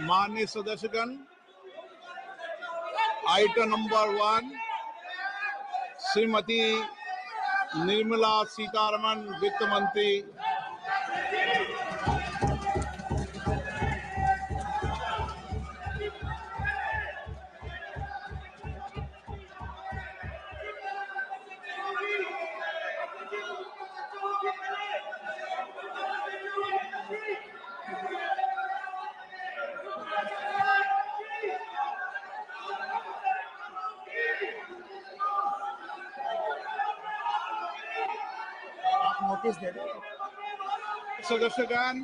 माननीय सदस्यगण, item number 1 Shrimati Nirmala Sitharaman वित्त मंत्री सदस्यगण,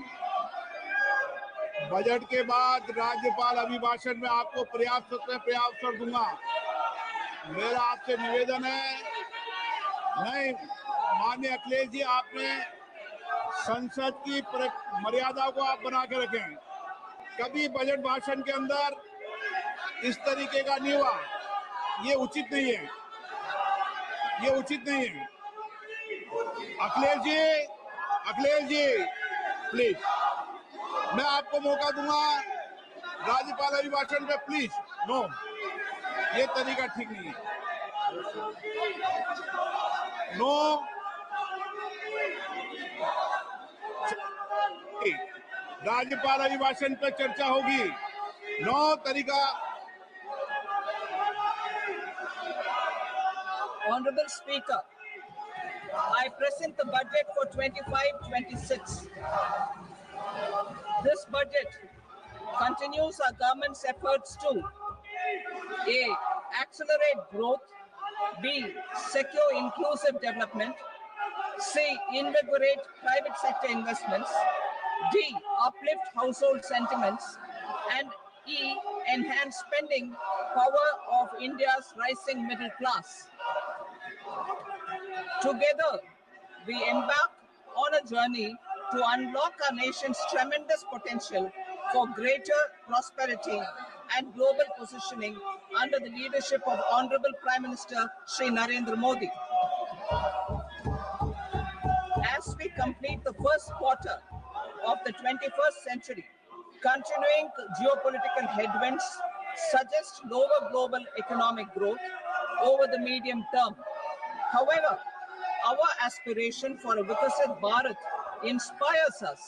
बजट के बाद राज्यपाल अभिभाषण में आपको पर्याप्त अवसर दूंगा। मेरा आपसे निवेदन है, नहीं माननीय अखिलेश जी, आपने संसद की मर्यादा को आप बना के रखें। कभी बजट भाषण के अंदर इस तरीके का नहीं हुआ, ये उचित नहीं है, ये उचित नहीं है। अखिलेश जी प्लीज, मैं आपको मौका दूंगा राज्यपाल अभिभाषण पे, प्लीज। नो, ये तरीका ठीक नहीं है। नो, राज्यपाल अभिभाषण पे चर्चा होगी। नो तरीका। Honorable Speaker, I present the budget for 25-26. This budget continues our government's efforts to A. Accelerate growth, B. Secure inclusive development, C. Invigorate private sector investments, D. Uplift household sentiments, and E. Enhance spending power of India's rising middle class. Together, we embark on a journey to unlock our nation's tremendous potential for greater prosperity and global positioning under the leadership of Honorable Prime Minister Shri Narendra Modi. As we complete the first quarter of the 21st century, continuing geopolitical headwinds suggest lower global economic growth over the medium term. However, our aspiration for a Vikasit Bharat inspires us,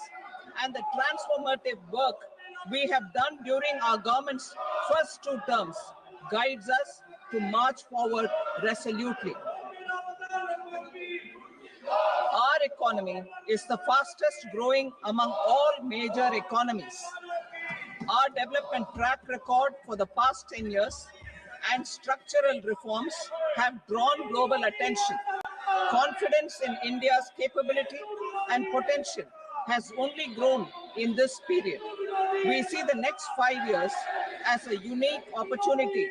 and the transformative work we have done during our government's first 2 terms guides us to march forward resolutely. Our economy is the fastest growing among all major economies. Our development track record for the past 10 years and structural reforms have drawn global attention. Confidence in India's capability and potential has only grown in this period. We see the next 5 years as a unique opportunity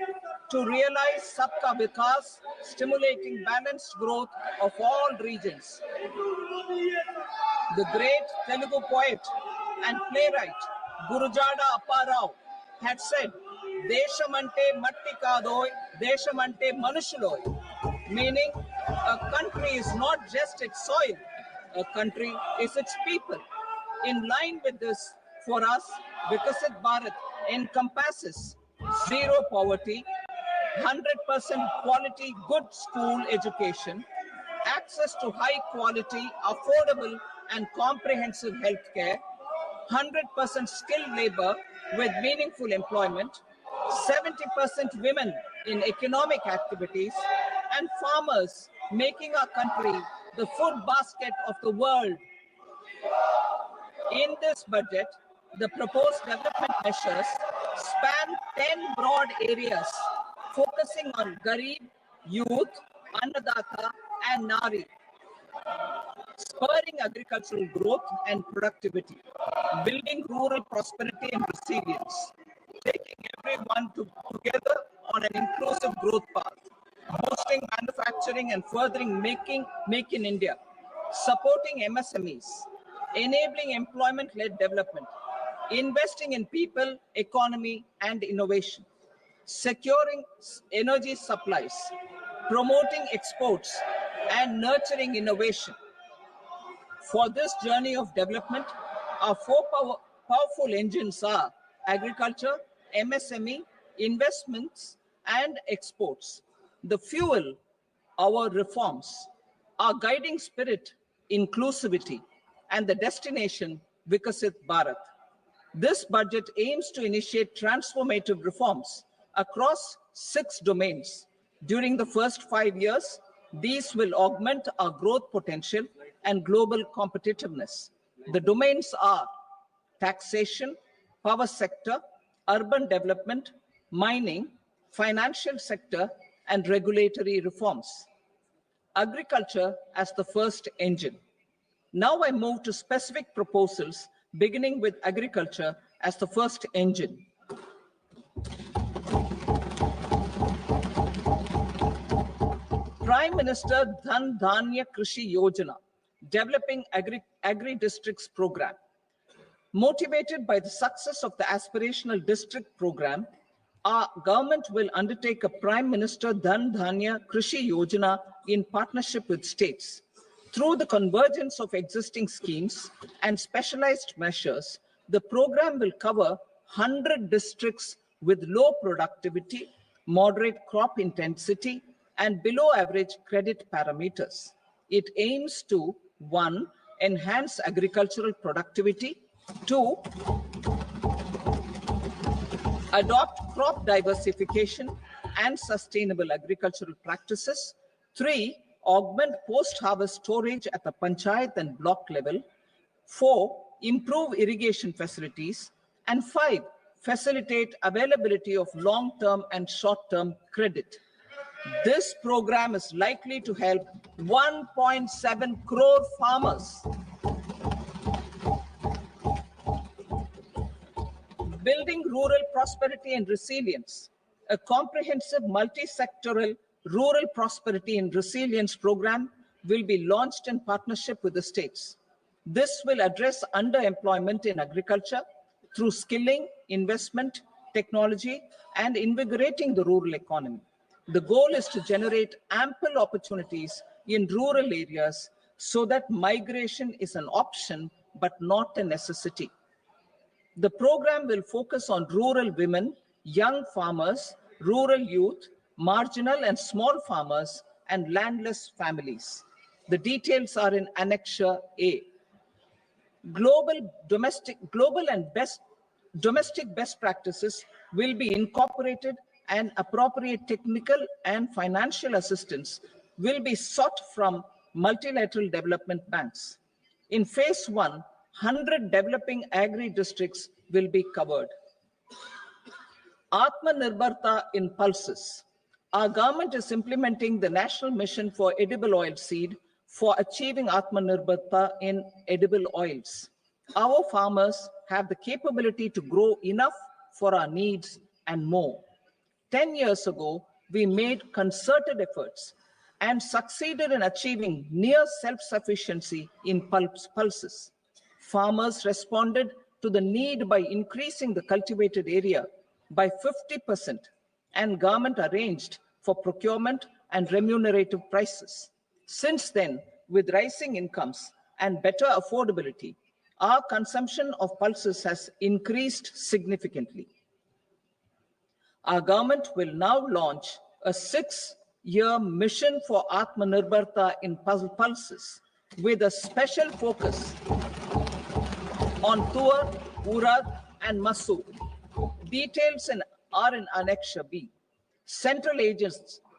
to realize Sabka Vikas, stimulating balanced growth of all regions. The great Telugu poet and playwright Gurujada Apparao had said, "Deshamante matti kadoy, deshamante manushuloy," meaning a country is not just its soil, a country is its people. In line with this, for us, Vikasit Bharat encompasses zero poverty, 100% quality good school education, access to high quality, affordable and comprehensive healthcare, 100% skilled labor with meaningful employment, 70% women in economic activities, and farmers making our country the food basket of the world. In this budget, the proposed development measures span 10 broad areas, focusing on Garib, youth, Annadata, and Nari, spurring agricultural growth and productivity, building rural prosperity and resilience, taking everyone together on an inclusive growth path, boosting manufacturing and furthering Make in India, supporting MSMEs, enabling employment-led development, investing in people, economy, and innovation, securing energy supplies, promoting exports, and nurturing innovation. For this journey of development, our 4 powerful engines are agriculture, MSME, investments, and exports. The fuel, our reforms, our guiding spirit, inclusivity, and the destination, Vikasit Bharat. This budget aims to initiate transformative reforms across 6 domains. During the first 5 years, these will augment our growth potential and global competitiveness. The domains are taxation, power sector, urban development, mining, financial sector, and regulatory reforms. Agriculture as the first engine. Now I move to specific proposals, beginning with agriculture as the first engine. Prime Minister Dhan Dhanya Krishi Yojana, developing agri-districts program. Motivated by the success of the aspirational district program, our government will undertake a Prime Minister Dhan Dhanya Krishi Yojana in partnership with states. Through the convergence of existing schemes and specialized measures, the program will cover 100 districts with low productivity, moderate crop intensity, and below average credit parameters. It aims to 1. Enhance agricultural productivity, 2. Adopt crop diversification and sustainable agricultural practices, 3. Augment post-harvest storage at the panchayat and block level, 4. Improve irrigation facilities, and 5. Facilitate availability of long-term and short-term credit. This program is likely to help 1.7 crore farmers. Building rural prosperity and resilience. A comprehensive multi-sectoral rural prosperity and resilience program will be launched in partnership with the states. This will address underemployment in agriculture through skilling, investment, technology, and invigorating the rural economy. The goal is to generate ample opportunities in rural areas so that migration is an option but not a necessity. The program will focus on rural women, young farmers, rural youth, marginal and small farmers, and landless families. The details are in Annexure A. Domestic best practices will be incorporated, and appropriate technical and financial assistance will be sought from multilateral development banks. In phase 1, 100 developing agri-districts will be covered. Atmanirbharta in pulses. Our government is implementing the National Mission for Edible Oil Seed for achieving Atmanirbharta in edible oils. Our farmers have the capability to grow enough for our needs and more. 10 years ago, we made concerted efforts and succeeded in achieving near self-sufficiency in pulses. Farmers responded to the need by increasing the cultivated area by 50%, and government arranged for procurement and remunerative prices. Since then, with rising incomes and better affordability, our consumption of pulses has increased significantly. Our government will now launch a 6-year mission for Atmanirbharta in pulses with a special focus on Tuar, Urad, and Masoor. Details are in Annexure B. Central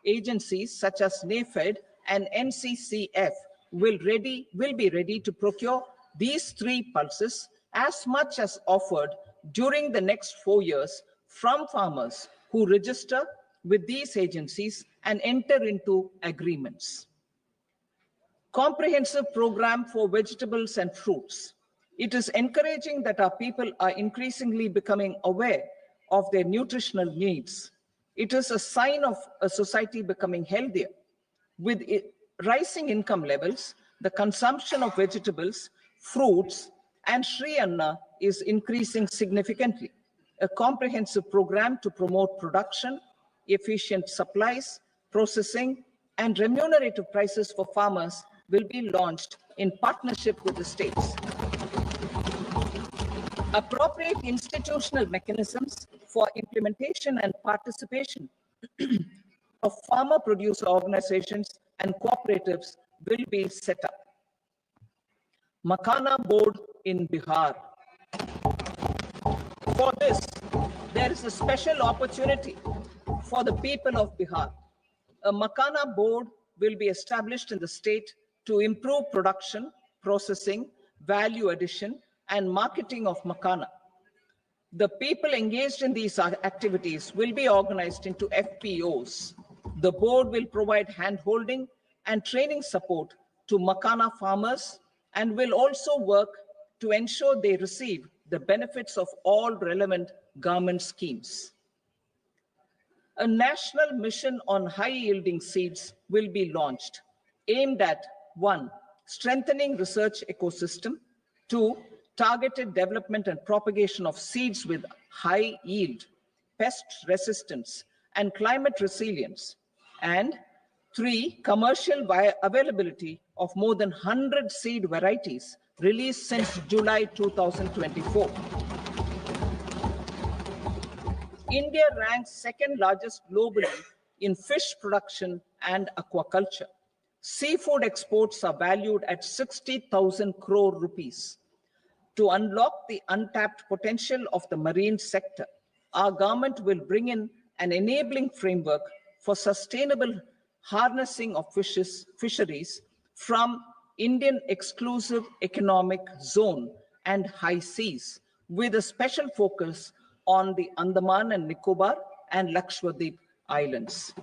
agencies such as NAFED and NCCF will be ready to procure these 3 pulses as much as offered during the next 4 years from farmers who register with these agencies and enter into agreements. Comprehensive program for vegetables and fruits. It is encouraging that our people are increasingly becoming aware of their nutritional needs. It is a sign of a society becoming healthier. With rising income levels, the consumption of vegetables, fruits, and Sri Anna is increasing significantly. A comprehensive program to promote production, efficient supplies, processing, and remunerative prices for farmers will be launched in partnership with the states. Appropriate institutional mechanisms for implementation and participation of farmer producer organizations and cooperatives will be set up. Makhana board in Bihar. For this, there is a special opportunity for the people of Bihar. A Makhana board will be established in the state to improve production, processing, value addition, and marketing of Makhana. The people engaged in these activities will be organized into FPOs. The board will provide hand-holding and training support to Makhana farmers and will also work to ensure they receive the benefits of all relevant government schemes. A national mission on high-yielding seeds will be launched, aimed at 1. Strengthening research ecosystem, 2. Targeted development and propagation of seeds with high yield, pest resistance, and climate resilience, and 3. Commercial availability of more than 100 seed varieties released since July 2024. India ranks second largest globally in fish production and aquaculture. Seafood exports are valued at 60,000 crore rupees. To unlock the untapped potential of the marine sector, our government will bring in an enabling framework for sustainable harnessing of fisheries from Indian exclusive economic zone and high seas, with a special focus on the Andaman and Nicobar and Lakshadweep Islands.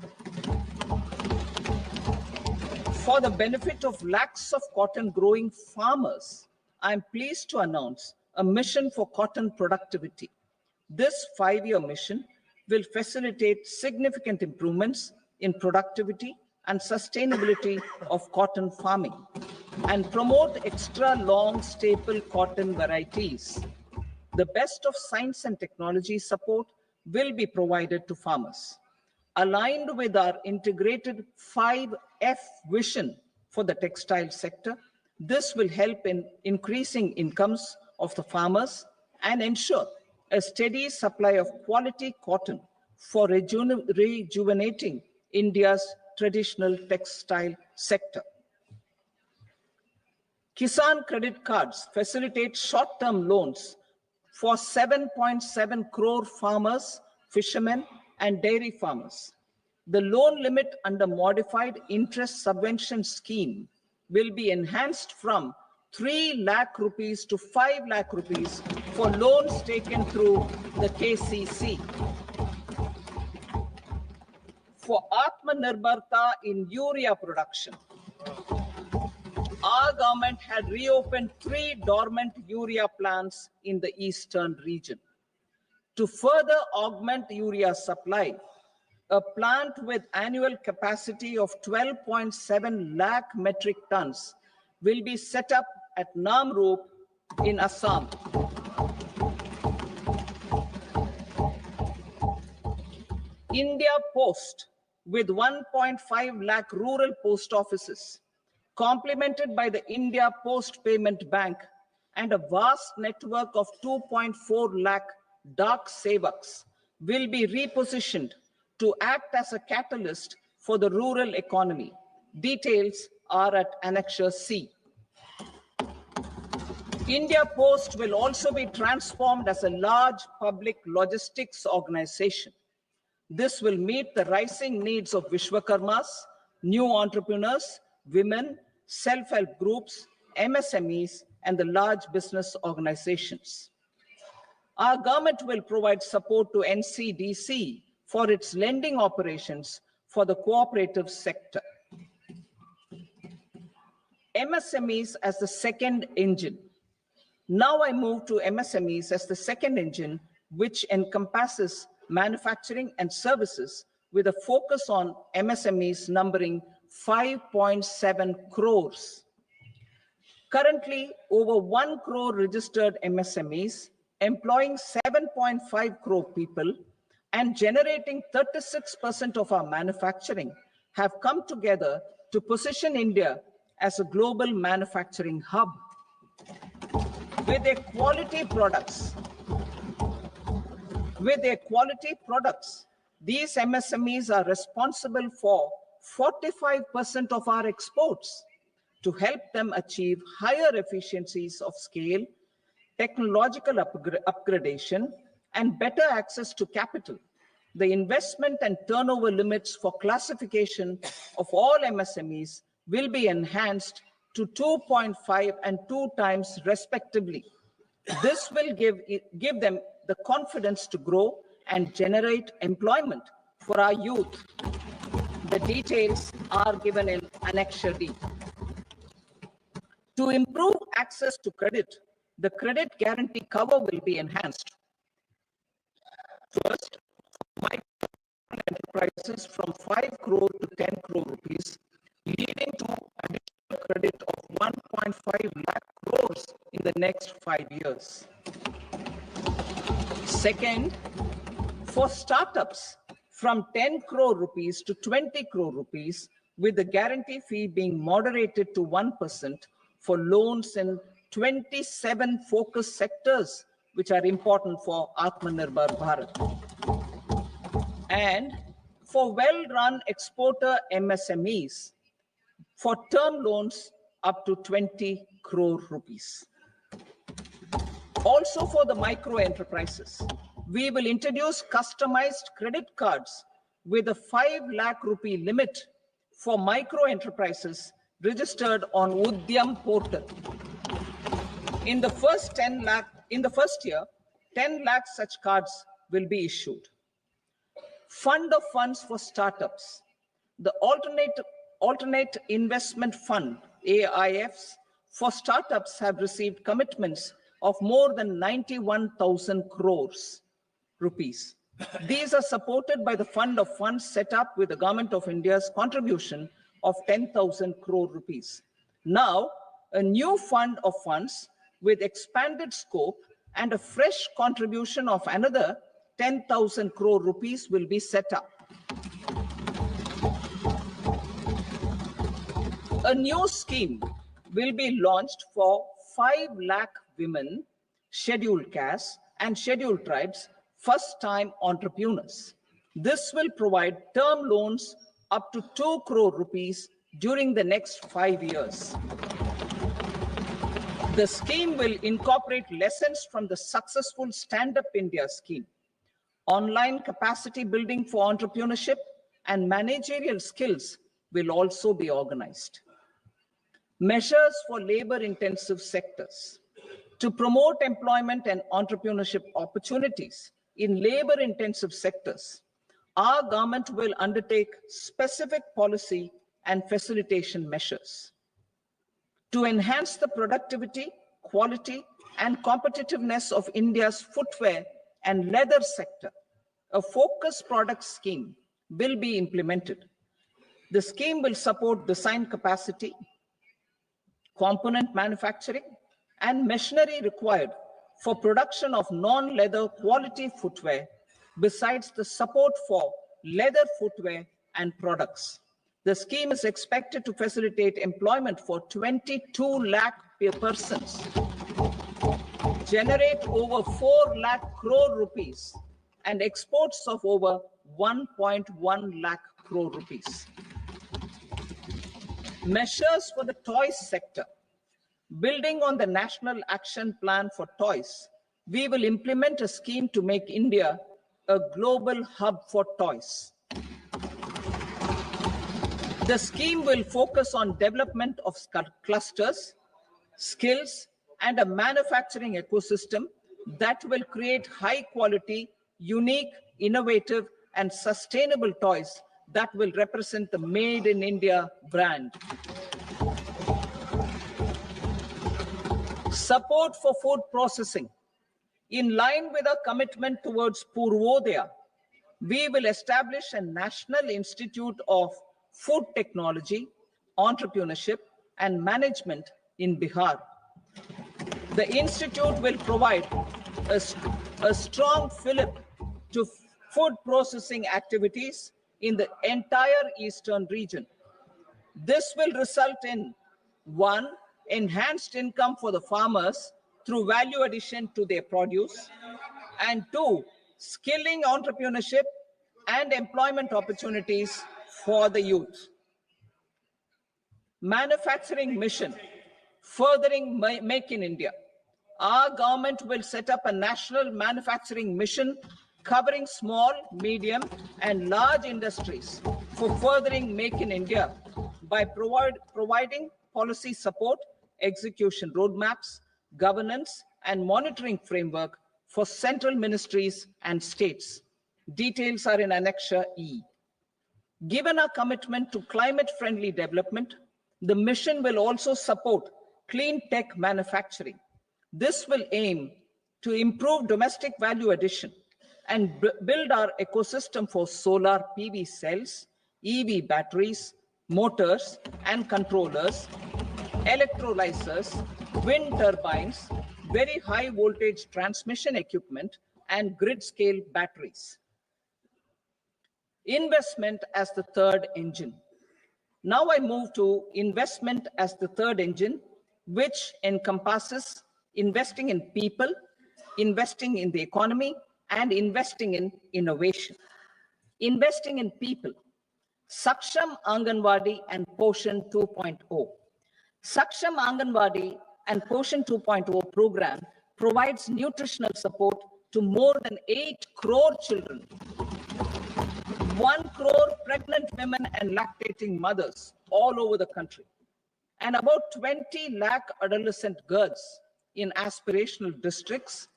For the benefit of lakhs of cotton growing farmers, I am pleased to announce a mission for cotton productivity. This 5-year mission will facilitate significant improvements in productivity and sustainability of cotton farming and promote extra long staple cotton varieties. The best of science and technology support will be provided to farmers. Aligned with our integrated 5F vision for the textile sector, this will help in increasing incomes of the farmers and ensure a steady supply of quality cotton for rejuvenating India's traditional textile sector. Kisan credit cards facilitate short-term loans for 7.7 crore farmers, fishermen, and dairy farmers. The loan limit under modified interest subvention scheme will be enhanced from 3 lakh rupees to 5 lakh rupees for loans taken through the KCC. For Atmanirbharta in urea production, our government had reopened 3 dormant urea plants in the eastern region. To further augment urea supply, a plant with annual capacity of 12.7 lakh metric tons will be set up at Namrup in Assam. India Post, with 1.5 lakh rural post offices, complemented by the India Post Payment Bank and a vast network of 2.4 lakh Dak Sevaks, will be repositioned to act as a catalyst for the rural economy. Details are at Annexure C. India Post will also be transformed as a large public logistics organization. This will meet the rising needs of Vishwakarmas, new entrepreneurs, women, self-help groups, MSMEs, and the large business organizations. Our government will provide support to NCDC for its lending operations for the cooperative sector. MSMEs as the second engine. Now I move to MSMEs as the second engine, which encompasses manufacturing and services with a focus on MSMEs numbering 5.7 crores. Currently, over 1 crore registered MSMEs, employing 7.5 crore people and generating 36% of our manufacturing, have come together to position India as a global manufacturing hub. with their quality products. These MSMEs are responsible for 45% of our exports. To help them achieve higher efficiencies of scale, technological upgradation, and better access to capital, the investment and turnover limits for classification of all MSMEs will be enhanced to 2.5 and 2 times respectively. This will give them the confidence to grow and generate employment for our youth. The details are given in Annexure D. To improve access to credit, the credit guarantee cover will be enhanced. First, micro enterprises from 5 crore to 10 crore rupees, leading to additional credit of 1.5 lakh crores in the next 5 years. Second, for startups from 10 crore rupees to 20 crore rupees, with the guarantee fee being moderated to 1% for loans in 27 focus sectors, which are important for Atmanirbhar Bharat. And for well-run exporter MSMEs, for term loans up to 20 crore rupees. Also for the micro enterprises, we will introduce customized credit cards with a 5 lakh rupee limit for micro enterprises registered on Udyam portal. In the first year, 10 lakh such cards will be issued. Fund of funds for startups. The alternate investment fund, AIFs, for startups have received commitments of more than 91,000 crores rupees. These are supported by the fund of funds set up with the Government of India's contribution of 10,000 crore rupees. Now, a new fund of funds with expanded scope and a fresh contribution of another 10,000 crore rupees will be set up. A new scheme will be launched for 5 lakh women, scheduled castes and scheduled tribes, first-time entrepreneurs. This will provide term loans up to 2 crore rupees during the next 5 years. The scheme will incorporate lessons from the successful Stand Up India scheme. Online capacity building for entrepreneurship and managerial skills will also be organized. Measures for labor-intensive sectors. To promote employment and entrepreneurship opportunities in labor-intensive sectors, our government will undertake specific policy and facilitation measures. To enhance the productivity, quality, and competitiveness of India's footwear and leather sector, a focused product scheme will be implemented. The scheme will support design capacity, component manufacturing, and machinery required for production of non-leather quality footwear, besides the support for leather footwear and products. The scheme is expected to facilitate employment for 22 lakh persons, generate over 4 lakh crore rupees, and exports of over 1.1 lakh crore rupees. Measures for the toys sector. Building on the National Action Plan for Toys, we will implement a scheme to make India a global hub for toys. The scheme will focus on development of clusters, skills, and a manufacturing ecosystem that will create high quality, unique, innovative, and sustainable toys that will represent the Made in India brand. Support for food processing. In line with our commitment towards Purvodaya, we will establish a National Institute of Food Technology, Entrepreneurship, and Management in Bihar. The institute will provide a strong fillip to food processing activities in the entire eastern region. This will result in 1. Enhanced income for the farmers through value addition to their produce. And two, skilling entrepreneurship and employment opportunities for the youth. Manufacturing mission, furthering Make in India. Our government will set up a national manufacturing mission covering small, medium, and large industries for furthering Make in India by providing policy support, execution roadmaps, governance, and monitoring framework for central ministries and states. Details are in Annexure E. Given our commitment to climate-friendly development, the mission will also support clean tech manufacturing. This will aim to improve domestic value addition and build our ecosystem for solar PV cells, EV batteries, motors and controllers, electrolyzers, wind turbines, very high voltage transmission equipment, and grid-scale batteries. Investment as the third engine. Now I move to investment as the third engine, which encompasses investing in people, investing in the economy, and investing in innovation. Investing in people. Saksham Anganwadi and Poshan 2.0. Saksham Anganwadi and Poshan 2.0 program provides nutritional support to more than 8 crore children, 1 crore pregnant women and lactating mothers all over the country, and about 20 lakh adolescent girls in aspirational districts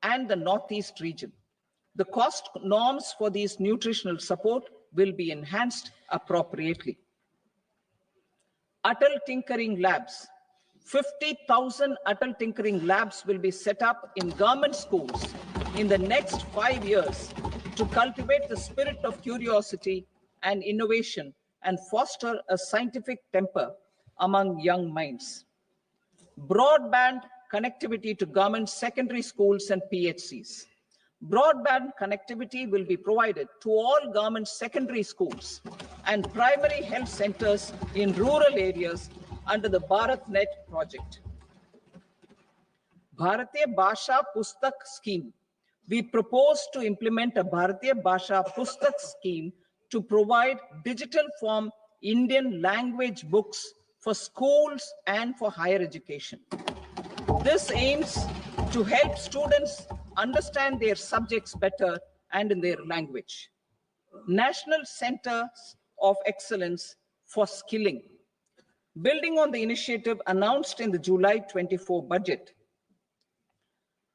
and the Northeast region. The cost norms for these nutritional support will be enhanced appropriately. Atal Tinkering Labs. 50,000 Atal Tinkering Labs will be set up in government schools in the next 5 years to cultivate the spirit of curiosity and innovation and foster a scientific temper among young minds. Broadband connectivity to government secondary schools and PHCs. Broadband connectivity will be provided to all government secondary schools and primary health centers in rural areas under the BharatNet project. Bharatiya Bhasha Pustak Scheme. We propose to implement a Bharatiya Bhasha Pustak scheme to provide digital form Indian language books for schools and for higher education. This aims to help students understand their subjects better and in their language. National Centers of Excellence for Skilling. Building on the initiative announced in the July 24 budget,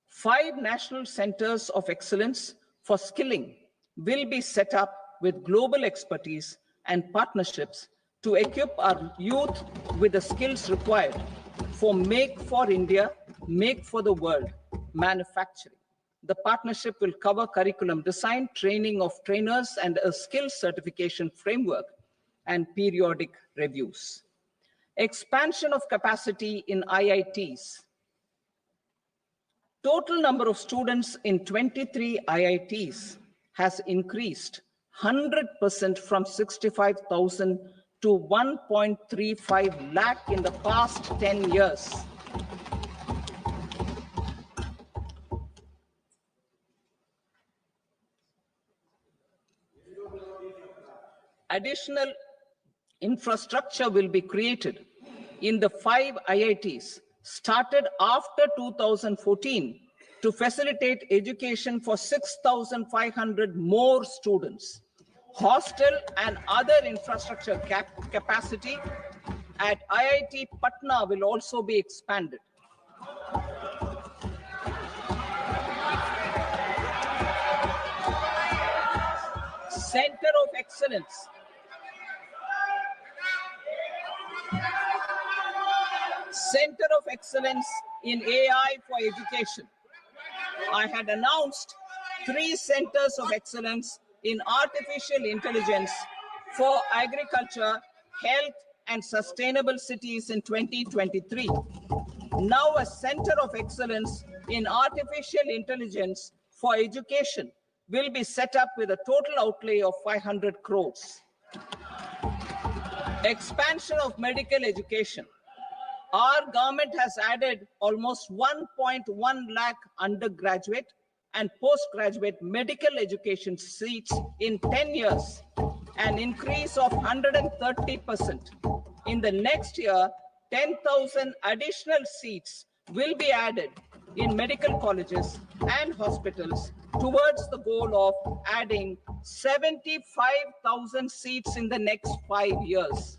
5 national centers of excellence for skilling will be set up with global expertise and partnerships to equip our youth with the skills required for Make for India, Make for the World manufacturing. The partnership will cover curriculum design, training of trainers, and a skills certification framework and periodic reviews. Expansion of capacity in IITs. Total number of students in 23 IITs has increased 100% from 65,000 to 1.35 lakh in the past 10 years. Additional infrastructure will be created in the 5 IITs started after 2014 to facilitate education for 6,500 more students. Hostel and other infrastructure capacity at IIT Patna will also be expanded. Center of Excellence. Center of Excellence in AI for Education. I had announced 3 centers of excellence in artificial intelligence for agriculture, health, and sustainable cities in 2023. Now a center of excellence in artificial intelligence for education will be set up with a total outlay of 500 crores. Expansion of medical education. Our government has added almost 1.1 lakh undergraduate and postgraduate medical education seats in 10 years, an increase of 130%. In the next year, 10,000 additional seats will be added in medical colleges and hospitals towards the goal of adding 75,000 seats in the next 5 years.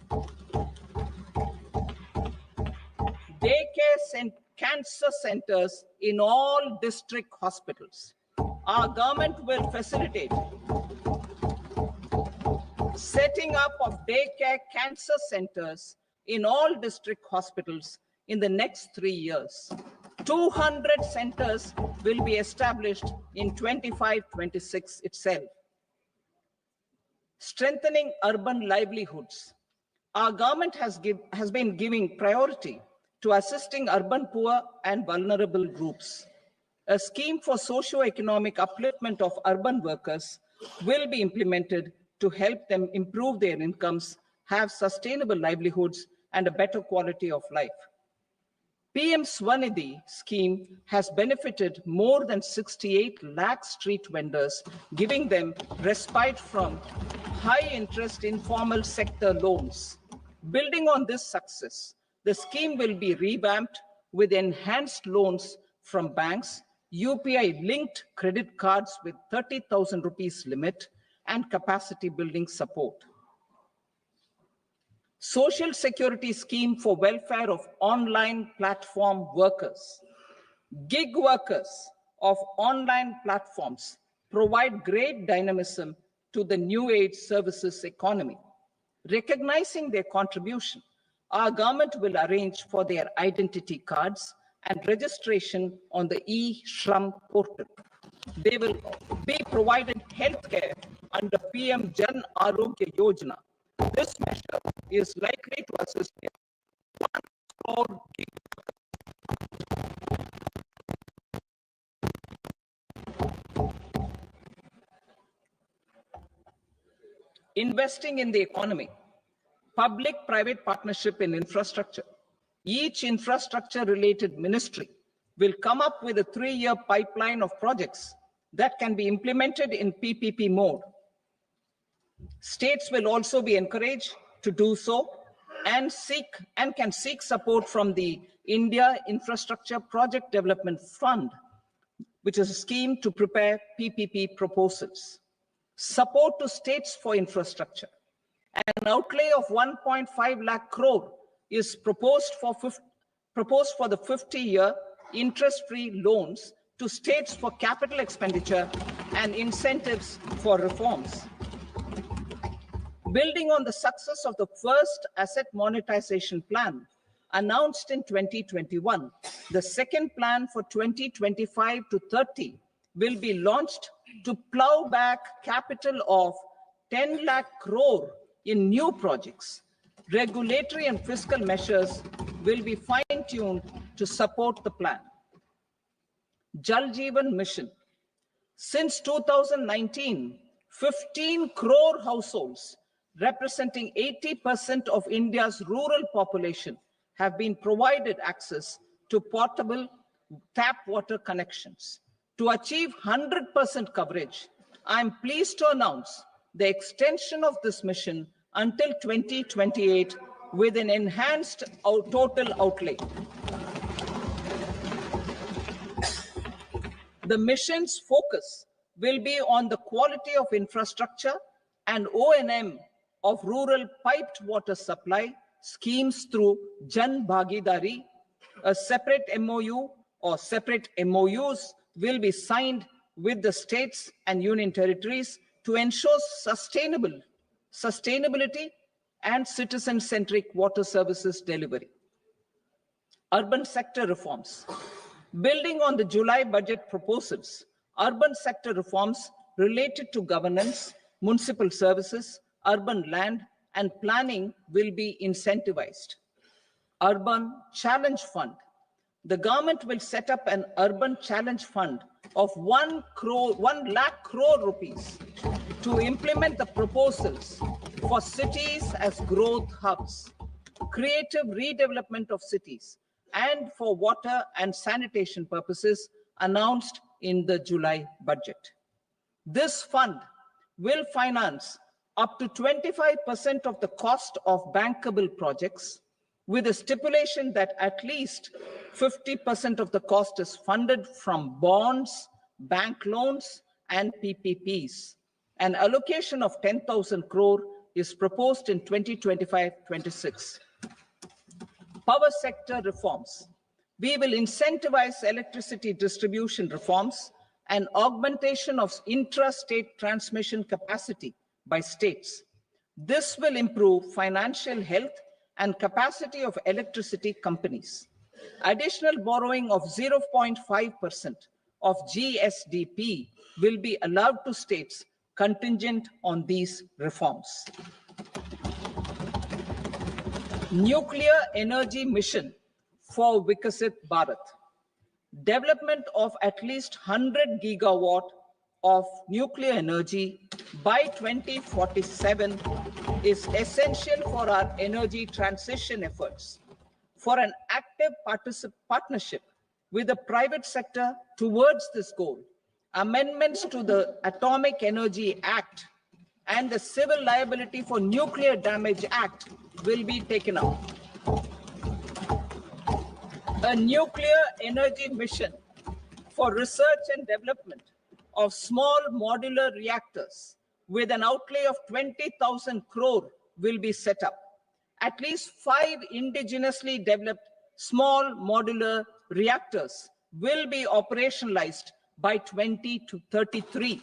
Daycare and cancer centers in all district hospitals. Our government will facilitate setting up of daycare cancer centers in all district hospitals in the next 3 years. 200 centers will be established in 25-26 itself. Strengthening urban livelihoods. Our government has been giving priority to assisting urban poor and vulnerable groups. A scheme for socio-economic upliftment of urban workers will be implemented to help them improve their incomes, have sustainable livelihoods, and a better quality of life. PM Swanidhi scheme has benefited more than 68 lakh street vendors, giving them respite from high interest informal sector loans. Building on this success, the scheme will be revamped with enhanced loans from banks, UPI-linked credit cards with 30,000 rupees limit, and capacity building support. Social Security scheme for welfare of online platform workers. Gig workers of online platforms provide great dynamism to the new age services economy. Recognizing their contribution, our government will arrange for their identity cards and registration on the e-Shram portal. They will be provided healthcare under PM Jan Arogya Yojana. This measure is likely to assist 1 crore gig investing in the economy. Public-private partnership in infrastructure. Each infrastructure-related ministry will come up with a 3-year pipeline of projects that can be implemented in PPP mode. States will also be encouraged to do so and can seek support from the India Infrastructure Project Development Fund, which is a scheme to prepare PPP proposals. Support to states for infrastructure. An outlay of 1.5 lakh crore is proposed for the 50-year interest-free loans to states for capital expenditure and incentives for reforms. Building on the success of the first asset monetization plan announced in 2021, the second plan for 2025 to 30 will be launched to plow back capital of 10 lakh crore in new projects. Regulatory and fiscal measures will be fine-tuned to support the plan. Jal Jeevan Mission. Since 2019, 15 crore households representing 80% of India's rural population have been provided access to portable tap water connections. To achieve 100% coverage, I am pleased to announce the extension of this mission until 2028 with an enhanced total outlay. The mission's focus will be on the quality of infrastructure and O&M of rural piped water supply schemes through Jan Bhagidari. A separate MOU or separate MOUs will be signed with the states and union territories to ensure sustainability and citizen-centric water services delivery. Urban sector reforms. Building on the July budget proposals, urban sector reforms related to governance, municipal services, urban land, and planning will be incentivized. Urban Challenge Fund. The government will set up an urban challenge fund of 1 lakh crore rupees to implement the proposals for cities as growth hubs. creative redevelopment of cities and for water and sanitation purposes announced in the July budget. This fund will finance up to 25% of the cost of bankable projects, with a stipulation that at least 50% of the cost is funded from bonds, bank loans, and PPPs. An allocation of 10,000 crore is proposed in 2025-26. Power sector reforms. We will incentivize electricity distribution reforms and augmentation of intra-state transmission capacity by states. This will improve financial health and capacity of electricity companies. Additional borrowing of 0.5% of GSDP will be allowed to states contingent on these reforms. Nuclear energy mission for Vikasit Bharat. Development of at least 100 gigawatt of nuclear energy by 2047 is essential for our energy transition efforts. For an active partnership with the private sector towards this goal, amendments to the Atomic Energy Act and the Civil Liability for Nuclear Damage Act will be taken up. A nuclear energy mission for research and development of small modular reactors with an outlay of 20,000 crore will be set up. At least 5 indigenously developed small modular reactors will be operationalized by 2033.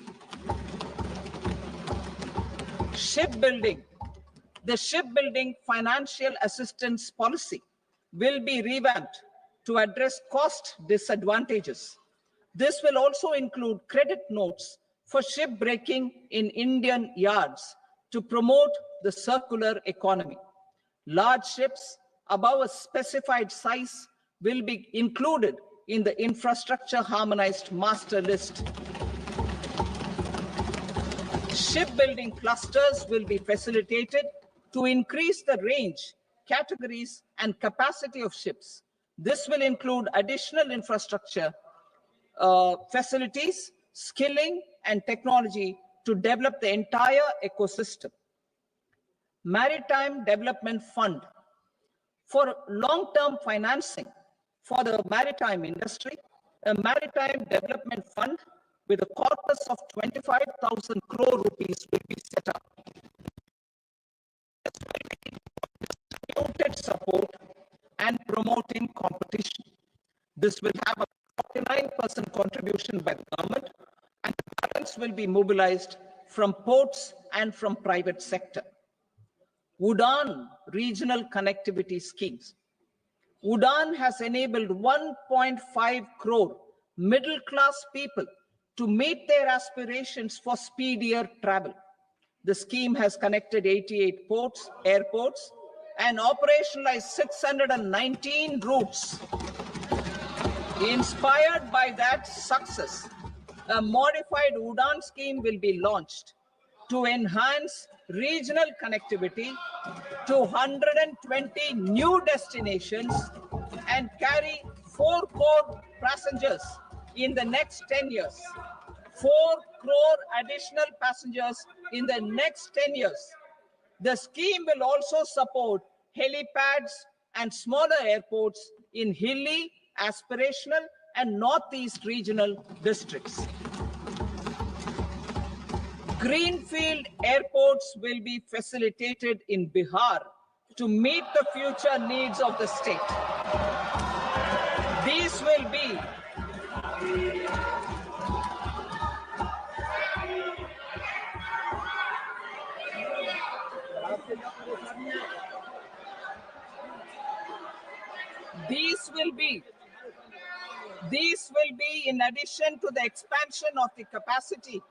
Shipbuilding. The shipbuilding financial assistance policy will be revamped to address cost disadvantages. This will also include credit notes for shipbreaking in Indian yards to promote the circular economy. Large ships above a specified size will be included in the infrastructure harmonized master list. Shipbuilding clusters will be facilitated to increase the range, categories, and capacity of ships. This will include additional infrastructure, facilities, skilling, and technology to develop the entire ecosystem. Maritime Development Fund. For long-term financing for the maritime industry, a Maritime Development Fund with a corpus of 25,000 crore rupees will be set up. Distributed support and promoting competition. This will have a 49% contribution by the government, and the balance will be mobilized from ports and from private sector. UDAN regional connectivity schemes. UDAN has enabled 1.5 crore middle-class people to meet their aspirations for speedier travel. The scheme has connected 88 airports, and operationalized 619 routes. Inspired by that success, a modified UDAN scheme will be launched to enhance regional connectivity to 120 new destinations and carry 4 crore passengers in the next 10 years. 4 crore additional passengers in the next 10 years. The scheme will also support helipads and smaller airports in hilly, aspirational, and northeast regional districts. Greenfield airports will be facilitated in Bihar to meet the future needs of the state. These will be in addition to the expansion of the capacity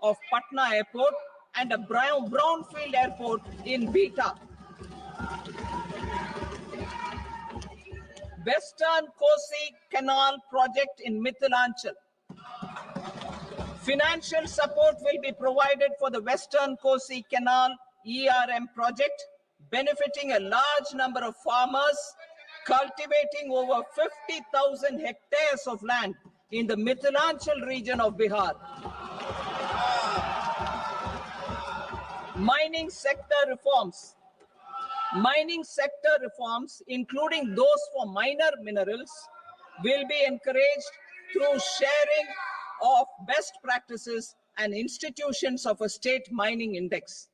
of Patna Airport and a brownfield airport in Beta. Western Kosi Canal project in Mithilanchal. Financial support will be provided for the Western Kosi Canal ERM project benefiting a large number of farmers cultivating over 50,000 hectares of land in the Mithilanchal region of Bihar. Mining sector reforms. Mining sector reforms, including those for minor minerals, will be encouraged through sharing of best practices and institutions of a state mining index.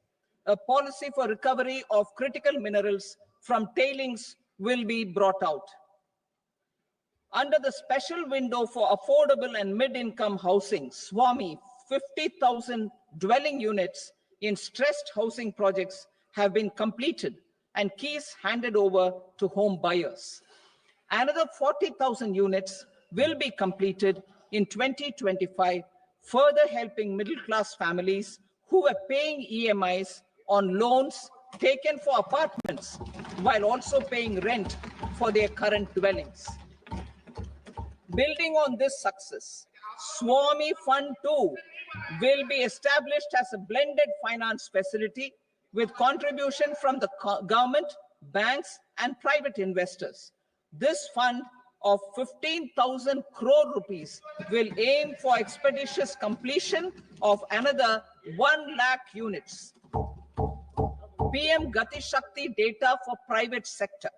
A policy for recovery of critical minerals from tailings will be brought out. Under the special window for affordable and mid-income housing, SWAMI, 50,000 dwelling units in stressed housing projects have been completed and keys handed over to home buyers. Another 40,000 units will be completed in 2025, further helping middle-class families who are paying EMIs on loans taken for apartments while also paying rent for their current dwellings. Building on this success, SWAMI Fund 2 will be established as a blended finance facility with contribution from the government, banks, and private investors. This fund of 15,000 crore rupees will aim for expeditious completion of another 1 lakh units. PM Gati Shakti data for private sector.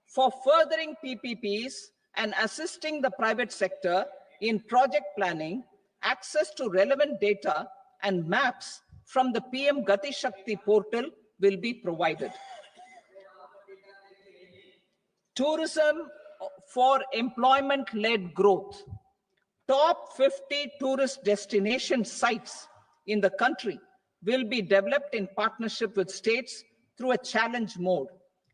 For furthering PPPs and assisting the private sector in project planning, access to relevant data and maps from the PM Gati Shakti portal will be provided. Tourism for employment-led growth. Top 50 tourist destination sites in the country will be developed in partnership with states through a challenge mode.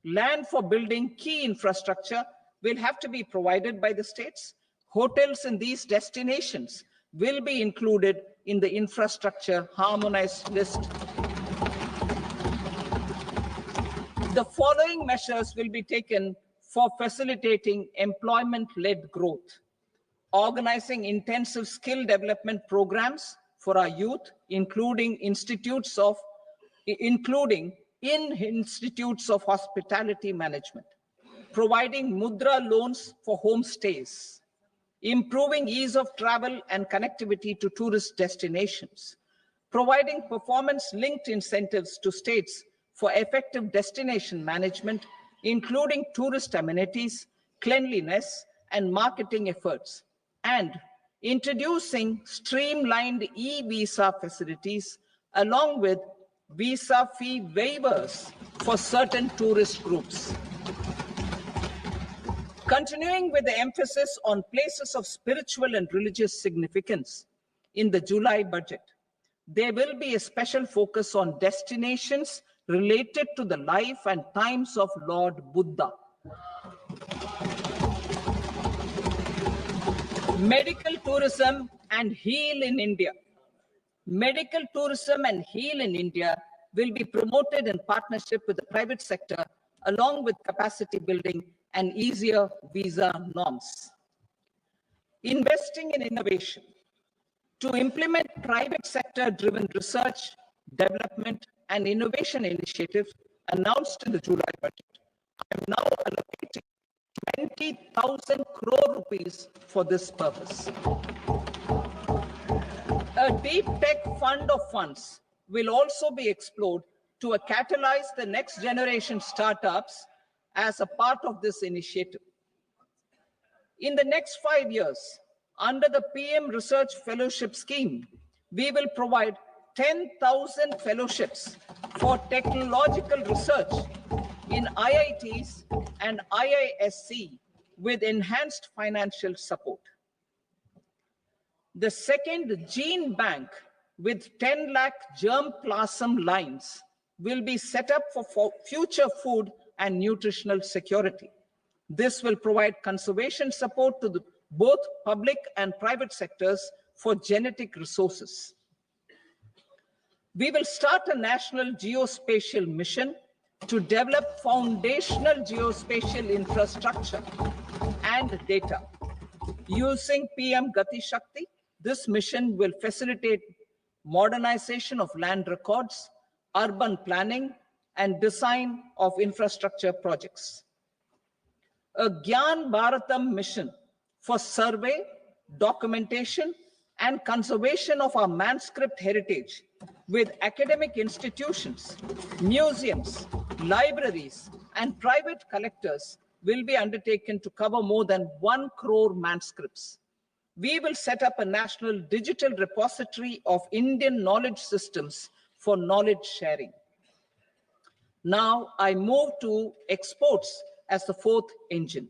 Land for building key infrastructure will have to be provided by the states. Hotels in these destinations will be included in the infrastructure harmonized list. The following measures will be taken for facilitating employment-led growth. Organizing intensive skill development programs for our youth, including in institutes of hospitality management. Providing mudra loans for homestays. Improving ease of travel and connectivity to tourist destinations. Providing performance-linked incentives to states for effective destination management, including tourist amenities, cleanliness, and marketing efforts. And introducing streamlined e-visa facilities along with visa fee waivers for certain tourist groups. Continuing with the emphasis on places of spiritual and religious significance, in the July budget, there will be a special focus on destinations related to the life and times of Lord Buddha. Medical tourism and heal in India. Medical tourism and heal in India will be promoted in partnership with the private sector, along with capacity building and easier visa norms. Investing in innovation. To implement private sector-driven research, development, and innovation initiatives announced in the July budget, I am now allocating 20,000 crore rupees for this purpose. A deep tech fund of funds will also be explored to catalyze the next generation startups as a part of this initiative. In the next 5 years, under the PM Research Fellowship Scheme, we will provide 10,000 fellowships for technological research in IITs and IISc with enhanced financial support. The second gene bank with 10 lakh germplasm lines will be set up for future food and nutritional security. This will provide conservation support to both public and private sectors for genetic resources. We will start a national geospatial mission to develop foundational geospatial infrastructure and data. Using PM Gati Shakti, this mission will facilitate modernization of land records, urban planning, and design of infrastructure projects. A Gyan Bharatam mission for survey, documentation, and conservation of our manuscript heritage with academic institutions, museums, libraries, and private collectors will be undertaken to cover more than 1 crore manuscripts. We will set up a national digital repository of Indian knowledge systems for knowledge sharing. Now I move to exports as the fourth engine.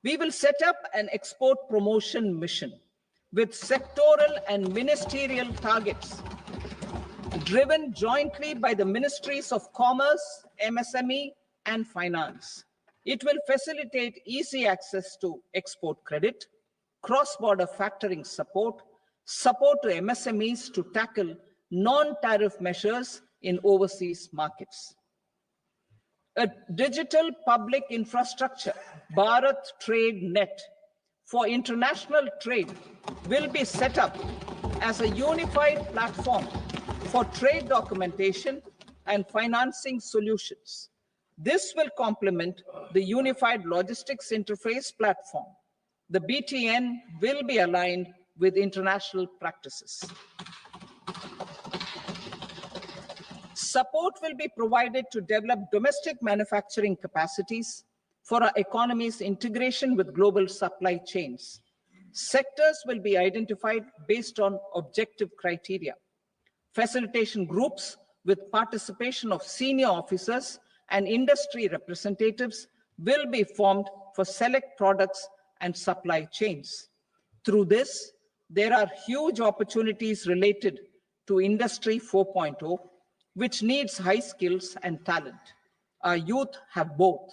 We will set up an export promotion mission with sectoral and ministerial targets driven jointly by the Ministries of Commerce, MSME, and Finance. It will facilitate easy access to export credit, cross-border factoring support, support to MSMEs to tackle non-tariff measures in overseas markets. A digital public infrastructure, Bharat Trade Net, for international trade will be set up as a unified platform for trade documentation and financing solutions. This will complement the Unified Logistics Interface platform. The BTN will be aligned with international practices. Support will be provided to develop domestic manufacturing capacities for our economy's integration with global supply chains. Sectors will be identified based on objective criteria. Facilitation groups with participation of senior officers and industry representatives will be formed for select products and supply chains. Through this, there are huge opportunities related to Industry 4.0, which needs high skills and talent. Our youth have both.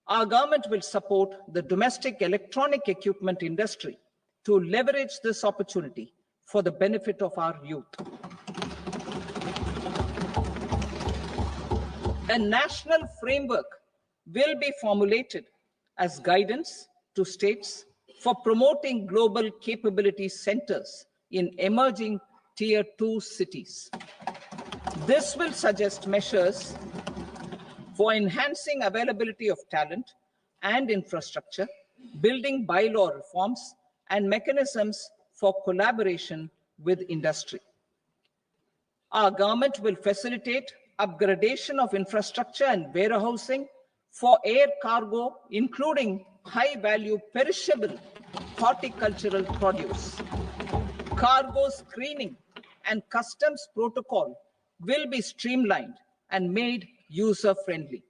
Our government will support the domestic electronic equipment industry to leverage this opportunity for the benefit of our youth. A national framework will be formulated as guidance to states for promoting global capability centers in emerging Tier 2 cities. This will suggest measures for enhancing availability of talent and infrastructure, building bylaw reforms, and mechanisms for collaboration with industry. Our government will facilitate upgradation of infrastructure and warehousing for air cargo, including high-value perishable horticultural produce. Cargo screening and customs protocol will be streamlined and made user-friendly.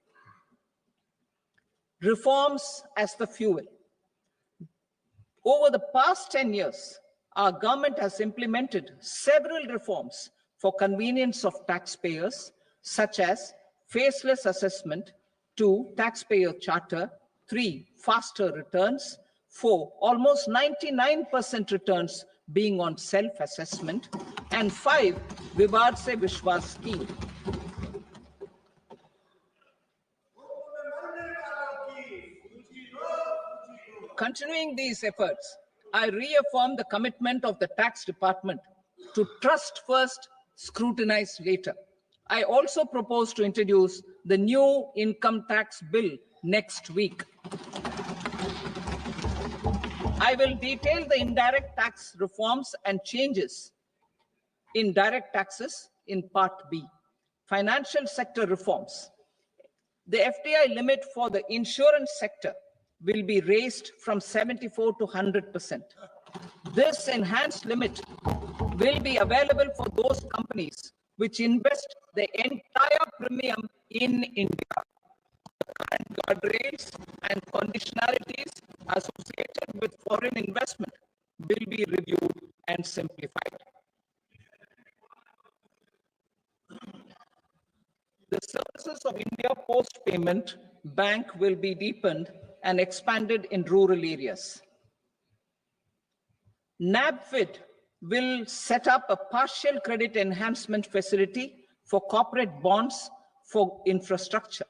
Reforms as the fuel. Over the past 10 years, our government has implemented several reforms for convenience of taxpayers, such as faceless assessment, 2, taxpayer charter, 3, faster returns, 4, almost 99% returns being on self-assessment, and 5, Vivad Se Vishwas scheme. Continuing these efforts, I reaffirm the commitment of the tax department to trust first, scrutinize later. I also propose to introduce the new income tax bill next week. I will detail the indirect tax reforms and changes in direct taxes in Part B. Financial sector reforms. The FDI limit for the insurance sector will be raised from 74 to 100%. This enhanced limit will be available for those companies which invest the entire premium in India. The current guardrails and conditionalities associated with foreign investment will be reviewed and simplified. The services of India Post Payment Bank will be deepened and expanded in rural areas. NABFID will set up a partial credit enhancement facility for corporate bonds for infrastructure.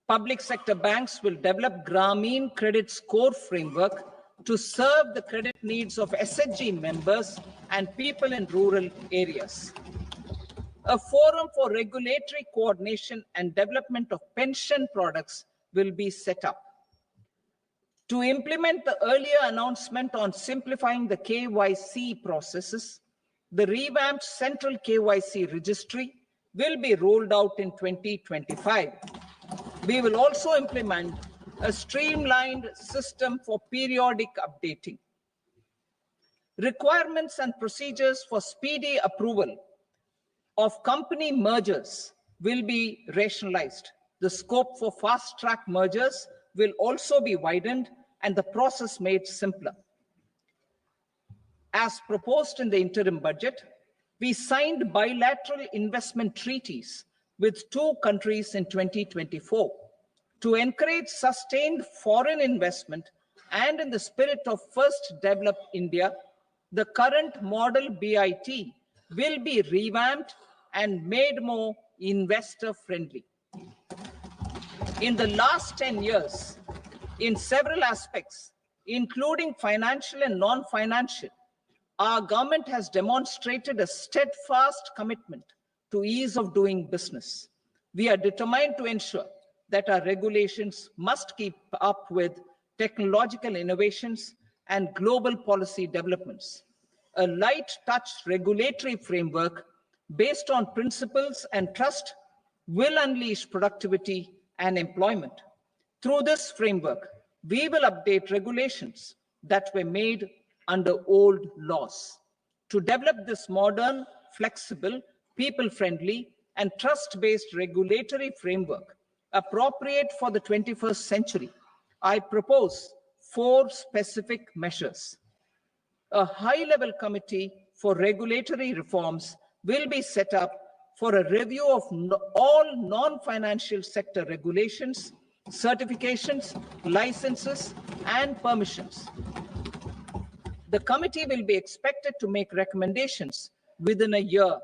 Public sector banks will develop Grameen Credit Score Framework to serve the credit needs of SHG members and people in rural areas. A forum for regulatory coordination and development of pension products will be set up. To implement the earlier announcement on simplifying the KYC processes, the revamped central KYC registry will be rolled out in 2025. We will also implement a streamlined system for periodic updating. Requirements and procedures for speedy approval of company mergers will be rationalized. The scope for fast-track mergers will also be widened and the process made simpler. As proposed in the interim budget, we signed bilateral investment treaties with 2 countries in 2024 to encourage sustained foreign investment, and in the spirit of First Develop India, the current model BIT will be revamped and made more investor-friendly. In the last 10 years, in several aspects, including financial and non-financial, our government has demonstrated a steadfast commitment to ease of doing business. We are determined to ensure that our regulations must keep up with technological innovations and global policy developments. A light touch regulatory framework based on principles and trust will unleash productivity and employment. Through this framework, we will update regulations that were made under old laws. To develop this modern, flexible, people-friendly, and trust-based regulatory framework appropriate for the 21st century, I propose 4 specific measures. A high-level committee for regulatory reforms will be set up for a review of all non-financial sector regulations, certifications, licenses, and permissions. The committee will be expected to make recommendations within a year.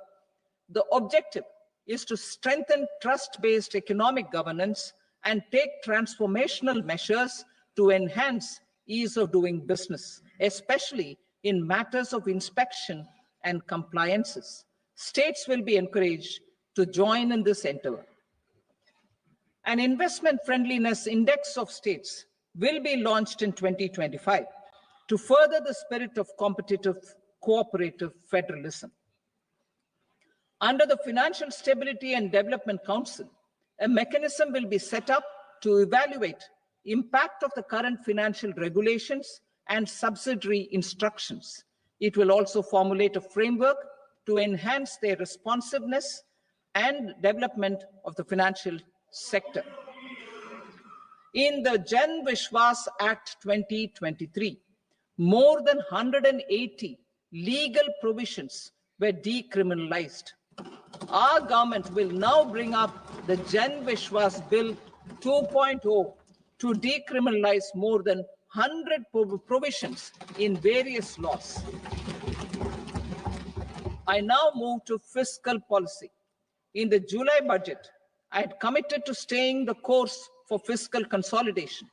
The objective is to strengthen trust-based economic governance and take transformational measures to enhance ease of doing business, especially in matters of inspection and compliances. States will be encouraged to join in this endeavor. An investment friendliness index of states will be launched in 2025 to further the spirit of competitive, cooperative federalism. Under the Financial Stability and Development Council, a mechanism will be set up to evaluate impact of the current financial regulations and subsidiary instructions. It will also formulate a framework to enhance their responsiveness and development of the financial sector. In the Jan Vishwas Act 2023, more than 180 legal provisions were decriminalized. Our government will now bring up the Jan Vishwas Bill 2.0 to decriminalize more than 100 provisions in various laws. I now move to fiscal policy. In the July budget, I had committed to staying the course for fiscal consolidation.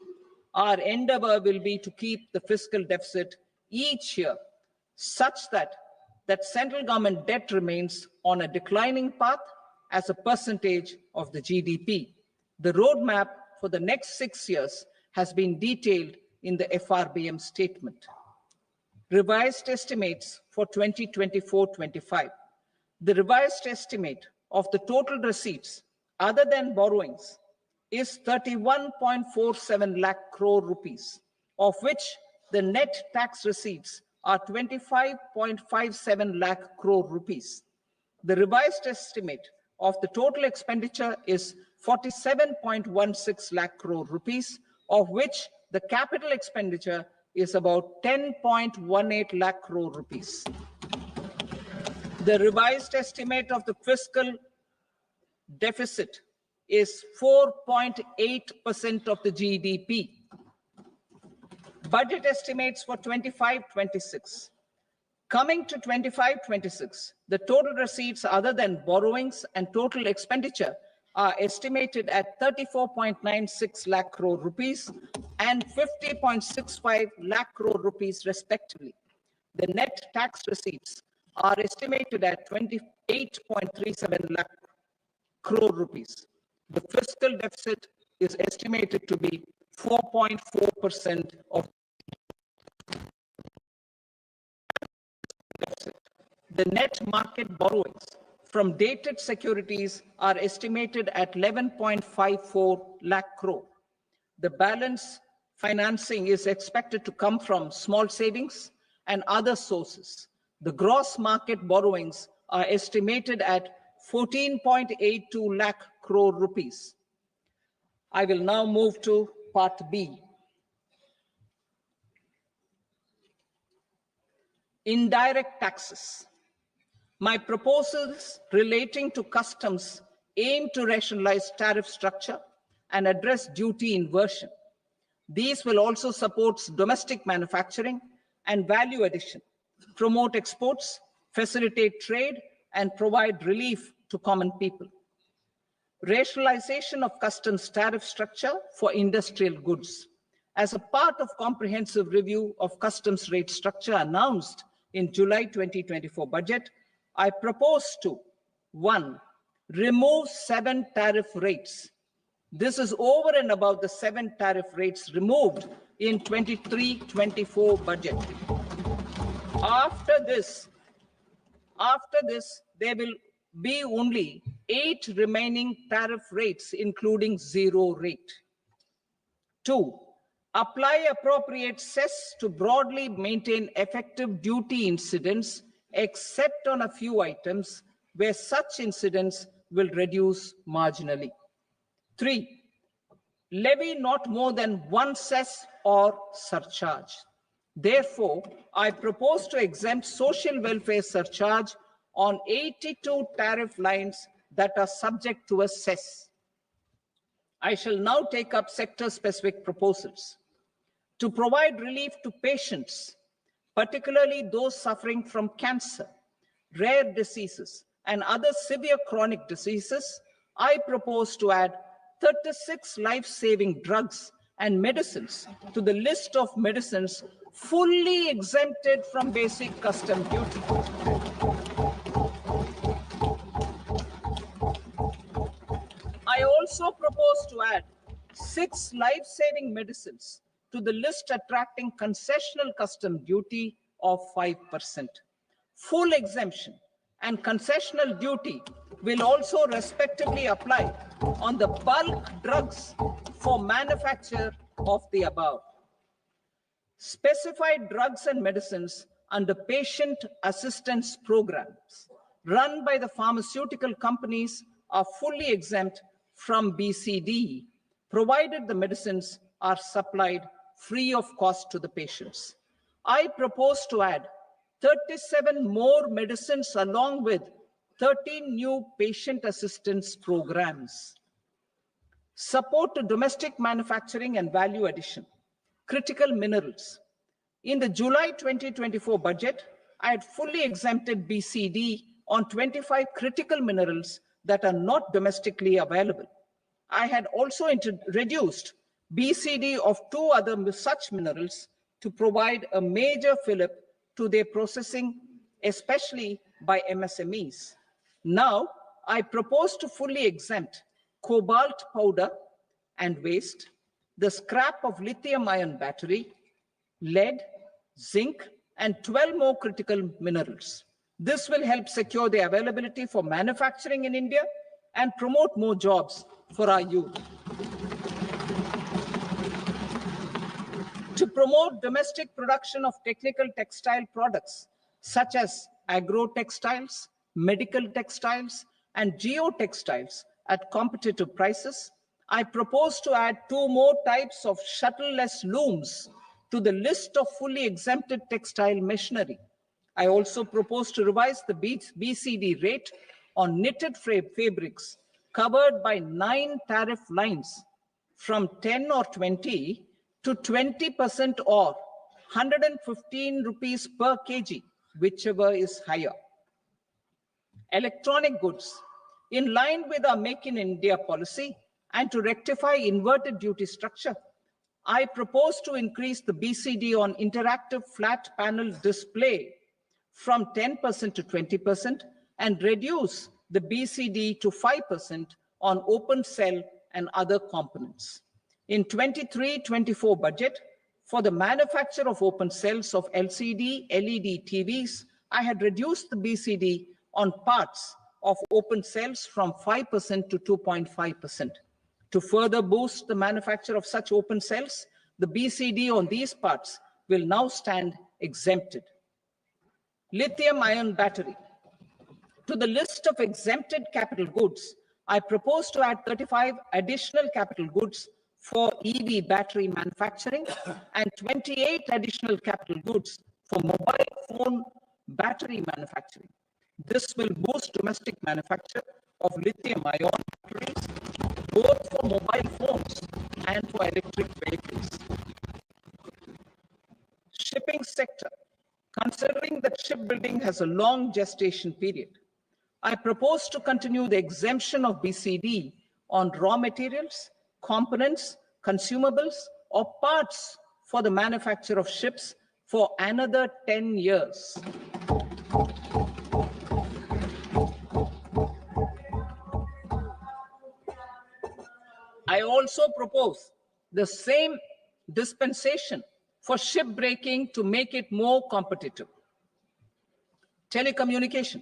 Our endeavor will be to keep the fiscal deficit each year such that central government debt remains on a declining path as a percentage of the GDP. The roadmap for the next 6 years has been detailed in the FRBM statement. Revised estimates for 2024-25. The revised estimate of the total receipts other than borrowings is 31.47 lakh crore rupees, of which the net tax receipts are 25.57 lakh crore rupees. The revised estimate of the total expenditure is 47.16 lakh crore rupees, of which the capital expenditure is about 10.18 lakh crore rupees. The revised estimate of the fiscal deficit is 4.8% of the GDP. Budget estimates for 25-26. Coming to 25-26, the total receipts other than borrowings and total expenditure are estimated at 34.96 lakh crore rupees and 50.65 lakh crore rupees respectively. The net tax receipts are estimated at 28.37 lakh crore rupees. The fiscal deficit is estimated to be 4.4% of deficit. The net market borrowings from dated securities are estimated at 11.54 lakh crore. The balance financing is expected to come from small savings and other sources. The gross market borrowings are estimated at 14.82 lakh crore rupees. I will now move to Part B. Indirect taxes. My proposals relating to customs aim to rationalize tariff structure and address duty inversion. These will also support domestic manufacturing and value addition, promote exports, facilitate trade, and provide relief to common people. Rationalization of customs tariff structure for industrial goods. As a part of comprehensive review of customs rate structure announced in July 2024 budget, I propose to 1. Remove 7 tariff rates. This is over and above the 7 tariff rates removed in 23-24 budget. After this, there will be only 8 remaining tariff rates, including 0 rate. 2. Apply appropriate cess to broadly maintain effective duty incidence, except on a few items where such incidence will reduce marginally. 3. Levy not more than 1 cess or surcharge. Therefore, I propose to exempt social welfare surcharge on 82 tariff lines that are subject to a cess. I shall now take up sector-specific proposals. To provide relief to patients, particularly those suffering from cancer, rare diseases, and other severe chronic diseases, I propose to add 36 life-saving drugs and medicines to the list of medicines fully exempted from basic custom duty. I also propose to add 6 life-saving medicines to the list attracting concessional custom duty of 5%. Full exemption and concessional duty will also respectively apply on the bulk drugs for manufacture of the above. Specified drugs and medicines under patient assistance programs run by the pharmaceutical companies are fully exempt from BCD, provided the medicines are supplied free of cost to the patients. I propose to add 37 more medicines along with 13 new patient assistance programs. Support to domestic manufacturing and value addition. Critical minerals. In the July 2024 budget, I had fully exempted BCD on 25 critical minerals that are not domestically available. I had also reduced BCD of 2 other such minerals to provide a major fillip to their processing, especially by MSMEs. Now, I propose to fully exempt cobalt powder and waste, the scrap of lithium-ion battery, lead, zinc, and 12 more critical minerals. This will help secure the availability for manufacturing in India and promote more jobs for our youth. To promote domestic production of technical textile products, such as agro-textiles, medical textiles, and geotextiles at competitive prices, I propose to add 2 more types of shuttle-less looms to the list of fully exempted textile machinery. I also propose to revise the BCD rate on knitted fabrics covered by 9 tariff lines from 10 or 20 to 20% or 115 rupees per kg, whichever is higher. Electronic goods. In line with our Make in India policy and to rectify inverted duty structure, I propose to increase the BCD on interactive flat panel display from 10% to 20% and reduce the BCD to 5% on open cell and other components. In 23-24 budget, for the manufacture of open cells of LCD, LED TVs, I had reduced the BCD on parts of open cells from 5% to 2.5%. To further boost the manufacture of such open cells, the BCD on these parts will now stand exempted. Lithium-ion battery. To the list of exempted capital goods, I propose to add 35 additional capital goods for EV battery manufacturing and 28 additional capital goods for mobile phone battery manufacturing. This will boost domestic manufacture of lithium-ion batteries, both for mobile phones and for electric vehicles. Shipping sector. Considering that shipbuilding has a long gestation period, I propose to continue the exemption of BCD on raw materials, components, consumables, or parts for the manufacture of ships for another 10 years. I also propose the same dispensation for shipbreaking to make it more competitive. Telecommunication.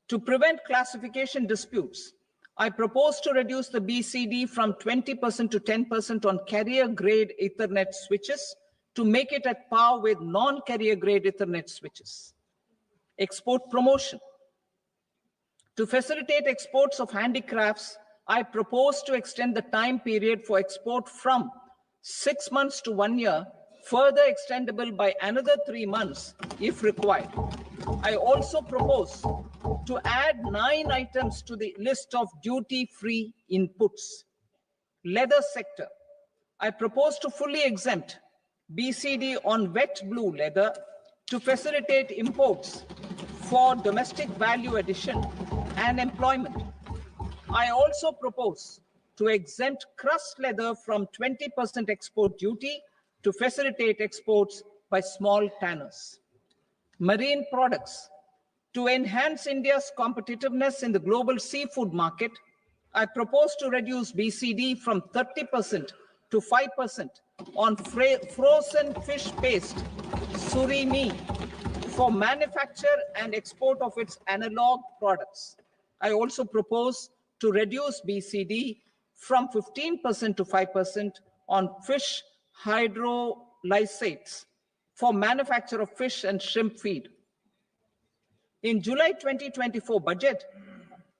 To prevent classification disputes, I propose to reduce the BCD from 20% to 10% on carrier-grade Ethernet switches to make it at par with non-carrier-grade Ethernet switches. Export promotion. To facilitate exports of handicrafts, I propose to extend the time period for export from 6 months to 1 year, further extendable by another 3 months if required. I also propose to add 9 items to the list of duty-free inputs. Leather sector. I propose to fully exempt BCD on wet blue leather to facilitate imports for domestic value addition and employment. I also propose to exempt crust leather from 20% export duty to facilitate exports by small tanners. Marine products. To enhance India's competitiveness in the global seafood market, I propose to reduce BCD from 30% to 5% on frozen fish paste, surimi, for manufacture and export of its analog products. I also propose to reduce BCD from 15% to 5% on fish hydrolysates for manufacture of fish and shrimp feed. In July 2024 budget,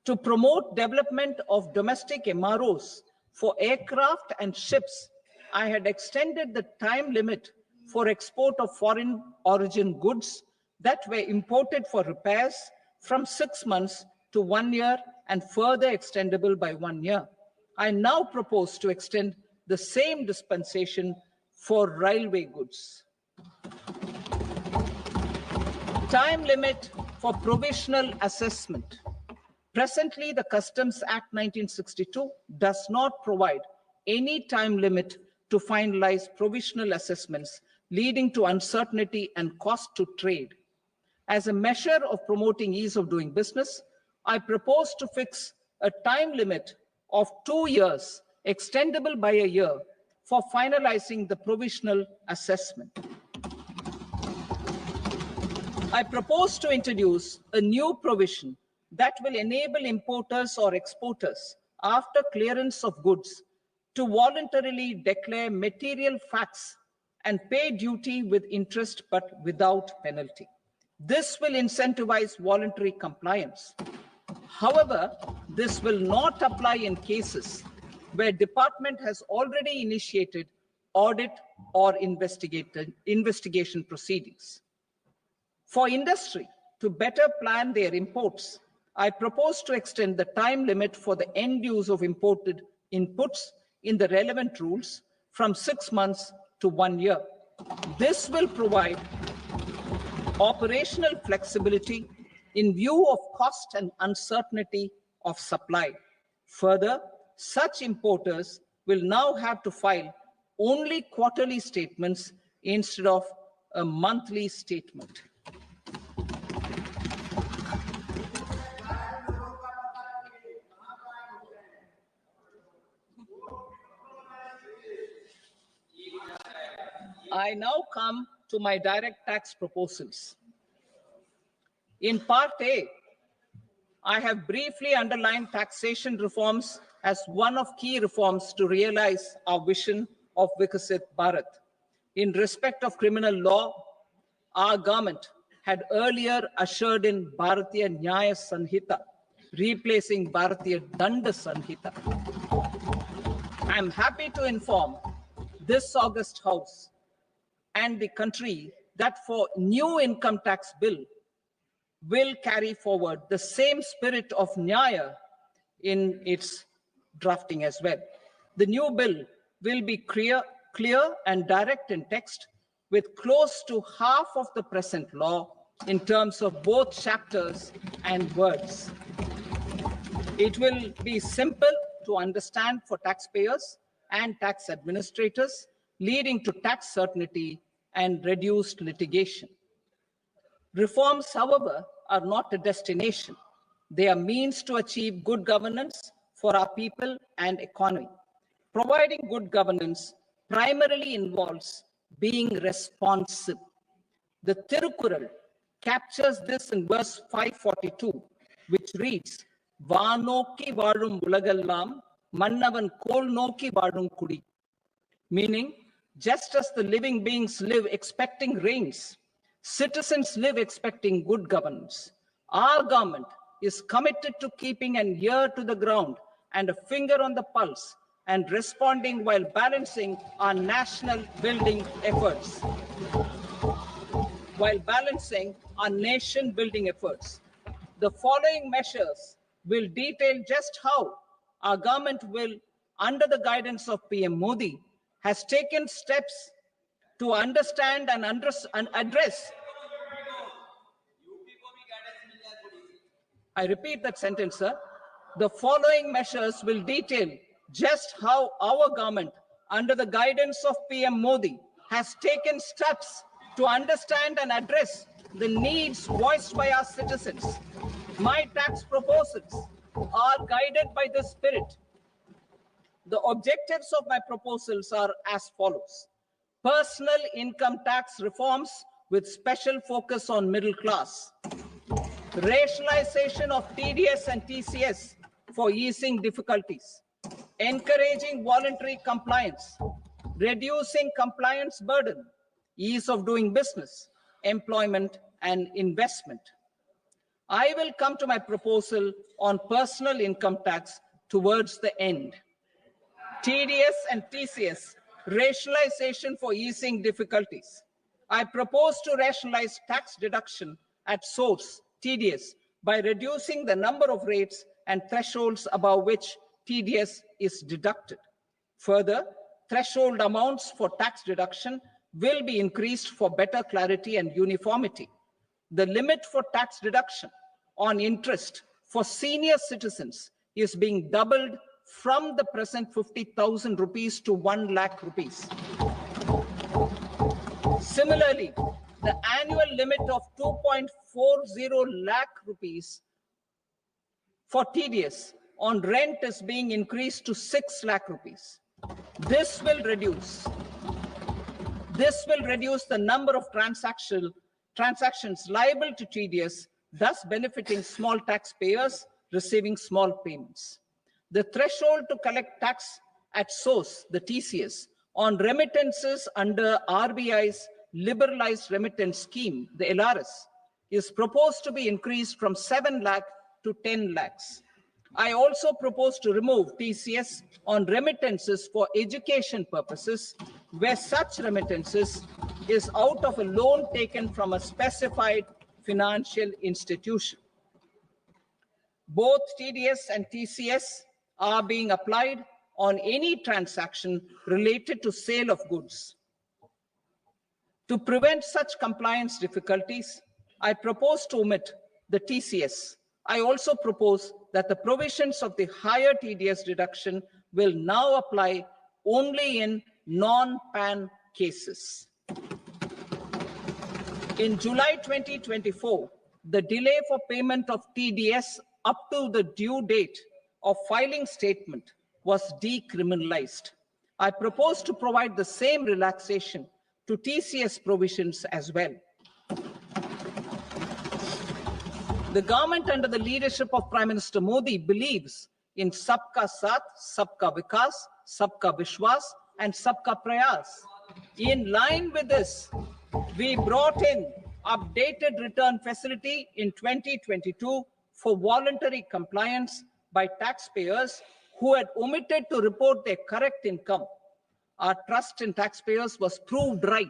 to promote development of domestic MROs for aircraft and ships, I had extended the time limit for export of foreign origin goods that were imported for repairs from 6 months to 1 year and further extendable by 1 year. I now propose to extend the same dispensation for railway goods. Time limit for provisional assessment. Presently, the Customs Act 1962 does not provide any time limit to finalize provisional assessments, leading to uncertainty and cost to trade. As a measure of promoting ease of doing business, I propose to fix a time limit of 2 years, extendable by a year, for finalizing the provisional assessment. I propose to introduce a new provision that will enable importers or exporters, after clearance of goods, to voluntarily declare material facts and pay duty with interest but without penalty. This will incentivize voluntary compliance. However, this will not apply in cases where department has already initiated audit or investigation proceedings. For industry to better plan their imports, I propose to extend the time limit for the end use of imported inputs in the relevant rules from 6 months to 1 year. This will provide operational flexibility in view of cost and uncertainty of supply. Further, such importers will now have to file only quarterly statements instead of a monthly statement. I now come to my direct tax proposals. In Part A, I have briefly underlined taxation reforms as one of key reforms to realize our vision of Vikasit Bharat. In respect of criminal law, our government had earlier ushered in Bharatiya Nyaya Sanhita, replacing Bharatiya Danda Sanhita. I am happy to inform this August House and the country that for new income tax bill will carry forward the same spirit of Nyaya in its drafting as well. The new bill will be clear and direct in text, with close to half of the present law in terms of both chapters and words. It will be simple to understand for taxpayers and tax administrators, leading to tax certainty and reduced litigation. Reforms, however, are not a destination. They are means to achieve good governance for our people and economy. Providing good governance primarily involves being responsive. The Tirukural captures this in verse 542, which reads, Vanoki varum ulagallam, mannavan kol noki varum kudi. Meaning, just as the living beings live expecting rains, citizens live expecting good governance. Our government is committed to keeping an ear to the ground and a finger on the pulse and responding while balancing our national building efforts. The following measures will detail just how our government will, under the guidance of PM Modi, has taken steps to understand and address. I repeat that sentence, sir. The following measures will detail just how our government, under the guidance of PM Modi, has taken steps to understand and address the needs voiced by our citizens. My tax proposals are guided by this spirit. The objectives of my proposals are as follows. Personal income tax reforms with special focus on middle class. Rationalization of TDS and TCS for easing difficulties. Encouraging voluntary compliance. Reducing compliance burden. Ease of doing business, employment and investment. I will come to my proposal on personal income tax towards the end. TDS and TCS, rationalization for easing difficulties. I propose to rationalize tax deduction at source, TDS, by reducing the number of rates and thresholds above which TDS is deducted. Further, threshold amounts for tax deduction will be increased for better clarity and uniformity. The limit for tax deduction on interest for senior citizens is being doubled from the present 50,000 rupees to 1 lakh rupees. Similarly, the annual limit of 2.40 lakh rupees for TDS on rent is being increased to 6 lakh rupees. This will reduce the number of transactions liable to TDS, thus benefiting small taxpayers receiving small payments. The threshold to collect tax at source, the TCS, on remittances under RBI's liberalized remittance scheme, the LRS, is proposed to be increased from 7 lakh to 10 lakhs. I also propose to remove TCS on remittances for education purposes, where such remittances is out of a loan taken from a specified financial institution. Both TDS and TCS are being applied on any transaction related to sale of goods. To prevent such compliance difficulties, I propose to omit the TCS. I also propose that the provisions of the higher TDS deduction will now apply only in non-PAN cases. In July 2024, the delay for payment of TDS up to the due date of filing statement was decriminalized. I propose to provide the same relaxation to TCS provisions as well. The government under the leadership of Prime Minister Modi believes in Sabka Saath, Sabka Vikas, Sabka Vishwas, and Sabka Prayas. In line with this, we brought in updated return facility in 2022 for voluntary compliance by taxpayers who had omitted to report their correct income. Our trust in taxpayers was proved right.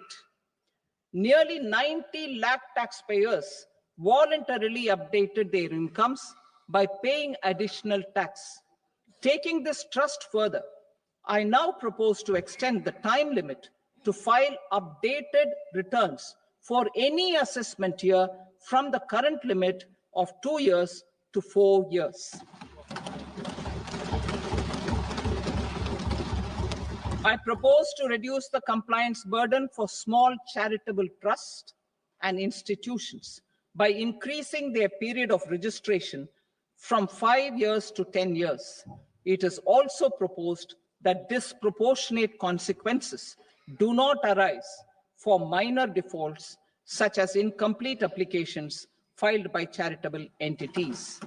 Nearly 90 lakh taxpayers voluntarily updated their incomes by paying additional tax. Taking this trust further, I now propose to extend the time limit to file updated returns for any assessment year from the current limit of 2 years to 4 years. I propose to reduce the compliance burden for small charitable trusts and institutions by increasing their period of registration from 5 years to 10 years. It is also proposed that disproportionate consequences do not arise for minor defaults, such as incomplete applications filed by charitable entities.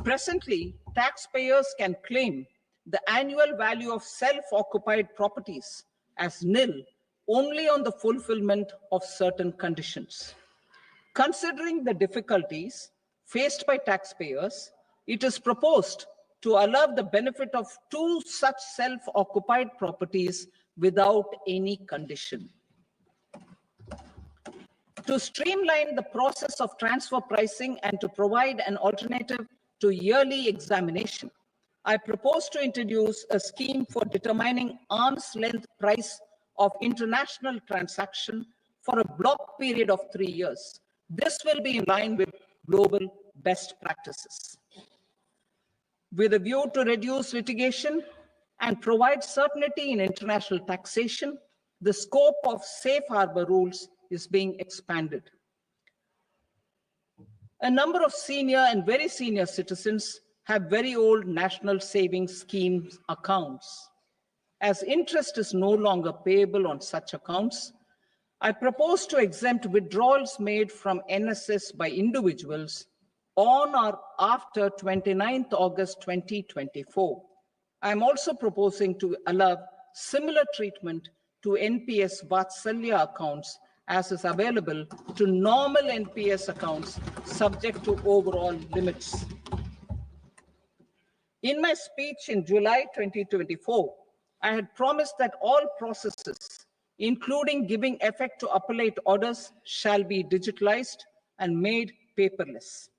Presently, taxpayers can claim the annual value of self-occupied properties as nil only on the fulfillment of certain conditions. Considering the difficulties faced by taxpayers, it is proposed to allow the benefit of 2 such self-occupied properties without any condition. To streamline the process of transfer pricing and to provide an alternative to yearly examination, I propose to introduce a scheme for determining arm's length price of international transaction for a block period of 3 years. This will be in line with global best practices. With a view to reduce litigation and provide certainty in international taxation, the scope of safe harbor rules is being expanded. A number of senior and very senior citizens have very old national savings schemes accounts. As interest is no longer payable on such accounts, I propose to exempt withdrawals made from NSS by individuals on or after 29th August 2024. I am also proposing to allow similar treatment to NPS Vatsalya accounts as is available to normal NPS accounts subject to overall limits. In my speech in July 2024, I had promised that all processes, including giving effect to appellate orders, shall be digitalized and made paperless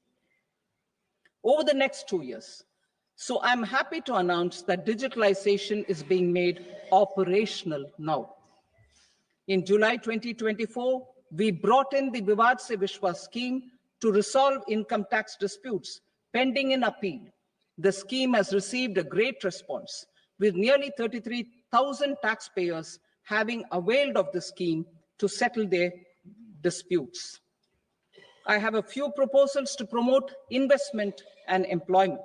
over the next 2 years. So I'm happy to announce that digitalization is being made operational now. In July 2024, we brought in the Vivad Se Vishwas scheme to resolve income tax disputes pending in appeal. The scheme has received a great response, with nearly 33,000 taxpayers having availed of the scheme to settle their disputes. I have a few proposals to promote investment and employment.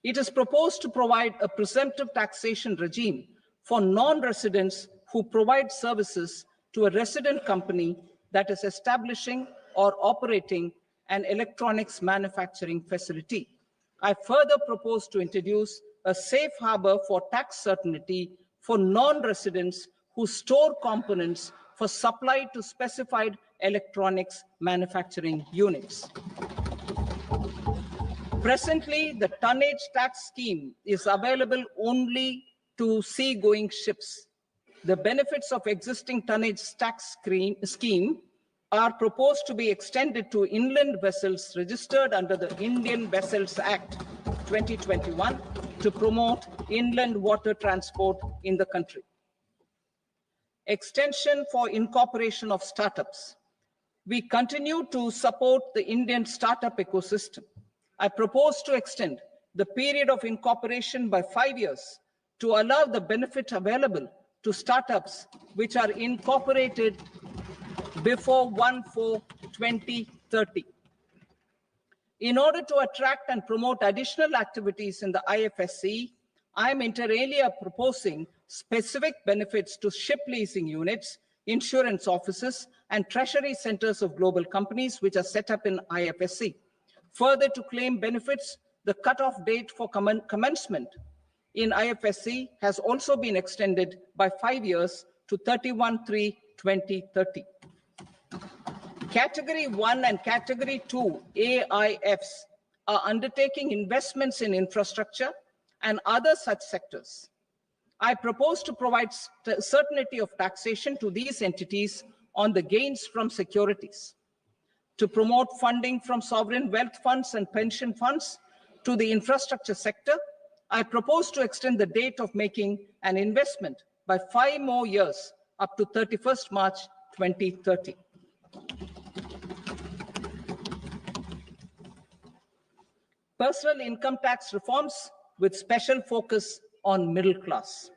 It is proposed to provide a presumptive taxation regime for non-residents who provide services to a resident company that is establishing or operating an electronics manufacturing facility. I further propose to introduce a safe harbor for tax certainty for non-residents who store components for supply to specified electronics manufacturing units. Presently, the tonnage tax scheme is available only to seagoing ships. The benefits of existing tonnage tax scheme are proposed to be extended to inland vessels registered under the Indian Vessels Act 2021 to promote inland water transport in the country. Extension for incorporation of startups. We continue to support the Indian startup ecosystem. I propose to extend the period of incorporation by 5 years to allow the benefit available to startups which are incorporated before 1/4/2030. In order to attract and promote additional activities in the IFSC, I am inter alia proposing specific benefits to ship leasing units, insurance offices, and treasury centers of global companies which are set up in IFSC. Further, to claim benefits, the cutoff date for commencement in IFSC has also been extended by 5 years to 31/3/2030. Category 1 and Category 2 AIFs are undertaking investments in infrastructure and other such sectors. I propose to provide certainty of taxation to these entities on the gains from securities, to promote funding from sovereign wealth funds and pension funds to the infrastructure sector. I propose to extend the date of making an investment by 5 more years up to 31st March 2030. Personal income tax reforms with special focus on middle class.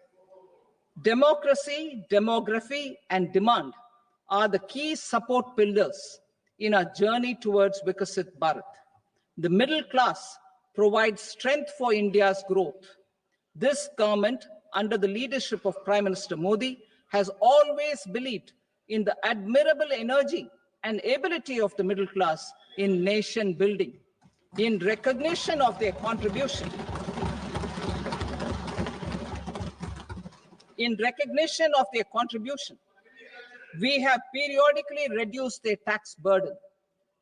Democracy, demography, and demand are the key support pillars in our journey towards Vikasit Bharat. The middle class provides strength for India's growth. This government, under the leadership of Prime Minister Modi, has always believed in the admirable energy and ability of the middle class in nation building. In recognition of their contribution, we have periodically reduced their tax burden.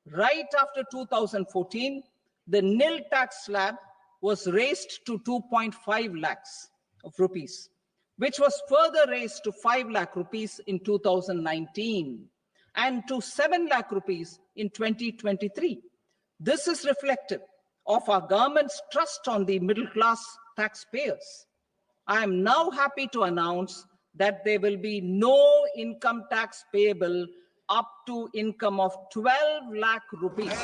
Right after 2014, the nil tax slab was raised to 2.5 lakhs of rupees, which was further raised to 5 lakh rupees in 2019 and to 7 lakh rupees in 2023. This is reflective of our government's trust on the middle class taxpayers. I am now happy to announce that there will be no income tax payable up to income of 12 lakh rupees.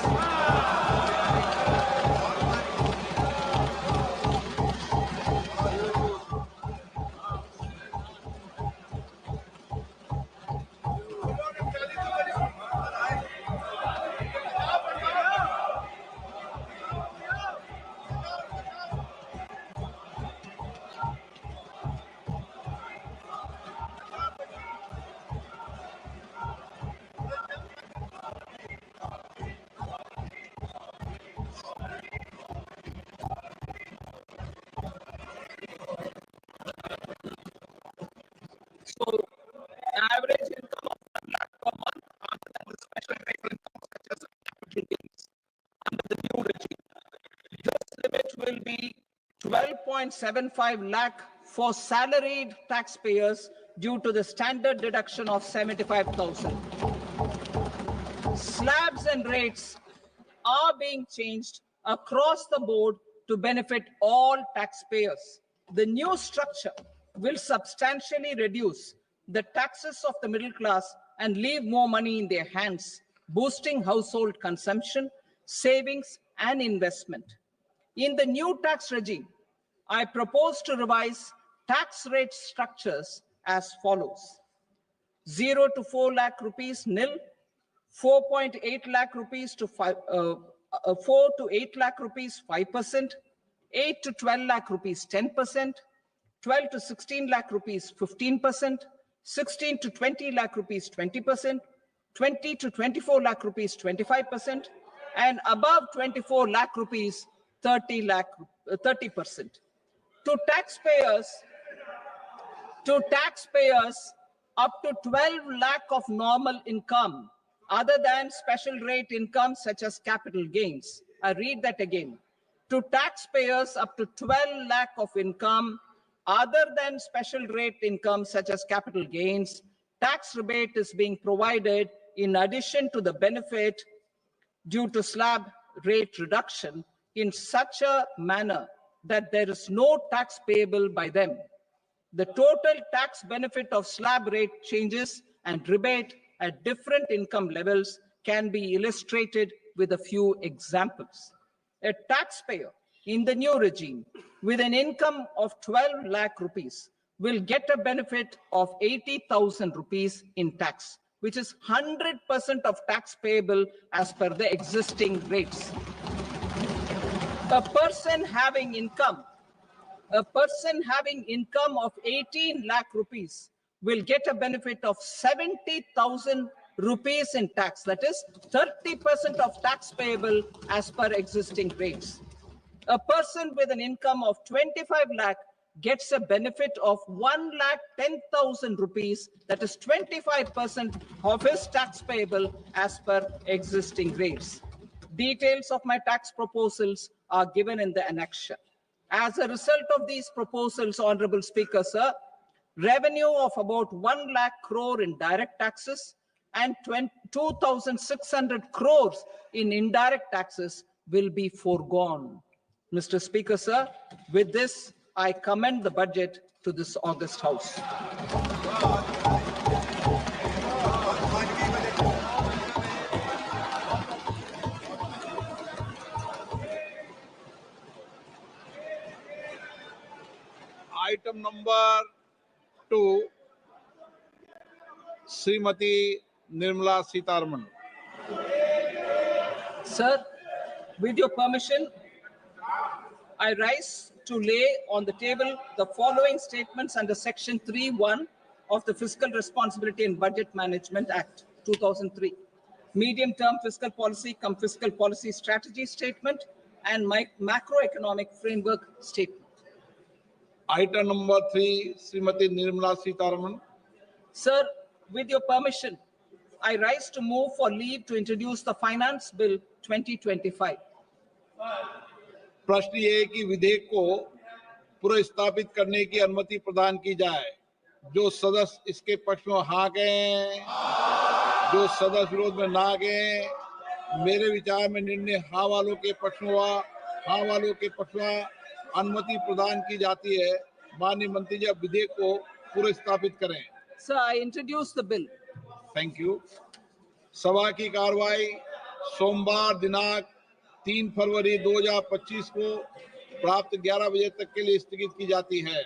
So, average income of 1 lakh per month under the special rate income such as capital gains under the new regime. This limit will be 12.75 lakh for salaried taxpayers due to the standard deduction of 75,000. Slabs and rates are being changed across the board to benefit all taxpayers. The new structure will substantially reduce the taxes of the middle class and leave more money in their hands, boosting household consumption, savings, and investment. In the new tax regime, I propose to revise tax rate structures as follows: 0 to 4 lakh rupees nil, 4.8 lakh rupees to 4 to 8 lakh rupees 5%, 8 to 12 lakh rupees 10%, 12 to 16 lakh rupees 15%, 16 to 20 lakh rupees 20%, 20 to 24 lakh rupees 25%, and above 24 lakh rupees 30%. To taxpayers up to 12 lakh of normal income other than special rate income such as capital gains. I read that again. To taxpayers up to 12 lakh of income other than special rate income such as capital gains, tax rebate is being provided in addition to the benefit due to slab rate reduction in such a manner that there is no tax payable by them. The total tax benefit of slab rate changes and rebate at different income levels can be illustrated with a few examples. A taxpayer in the new regime with an income of 12 lakh rupees will get a benefit of 80,000 rupees in tax, which is 100% of tax payable as per the existing rates. A person having income A person having income of 18 lakh rupees will get a benefit of 70,000 rupees in tax. That is 30% of tax payable as per existing rates. A person with an income of 25 lakh gets a benefit of 1,10,000 rupees, that is 25% of his tax payable as per existing rates. Details of my tax proposals are given in the annexure. As a result of these proposals, Honorable Speaker, sir, revenue of about 1 lakh crore in direct taxes and 2,600 crores in indirect taxes will be foregone. Mr. Speaker, sir, with this, I commend the budget to this august House. Item number 2, Srimati Nirmala Sitharaman. Sir, with your permission, I rise to lay on the table the following statements under Section 3(1) of the Fiscal Responsibility and Budget Management Act 2003. Medium-term fiscal policy cum fiscal policy strategy statement and macroeconomic framework statement. Item number 3, Srimati Nirmala Sitharaman. Sir, with your permission, I rise to move for leave to introduce the Finance Bill 2025. प्रश्न ये है कि विधेयक को पुनर्स्थापित करने की अनुमति प्रदान की जाए। जो सदस्य इसके पक्ष में हाँ कहें, जो सदस्य विरोध में ना कहें। मेरे विचार में निर्णय हाँ वालों के पक्ष में हुआ, हाँ वालों के पक्ष में अनुमति प्रदान की जाती है। माननीय मंत्री जी, अब विधेयक को पुनर्स्थापित करें। Sir, I introduce the bill. Thank you. सभा की कार्रवाई सोमवार दिनांक 3 फरवरी 2025 को प्राप्त 11 बजे तक के लिए स्थगित की जाती है।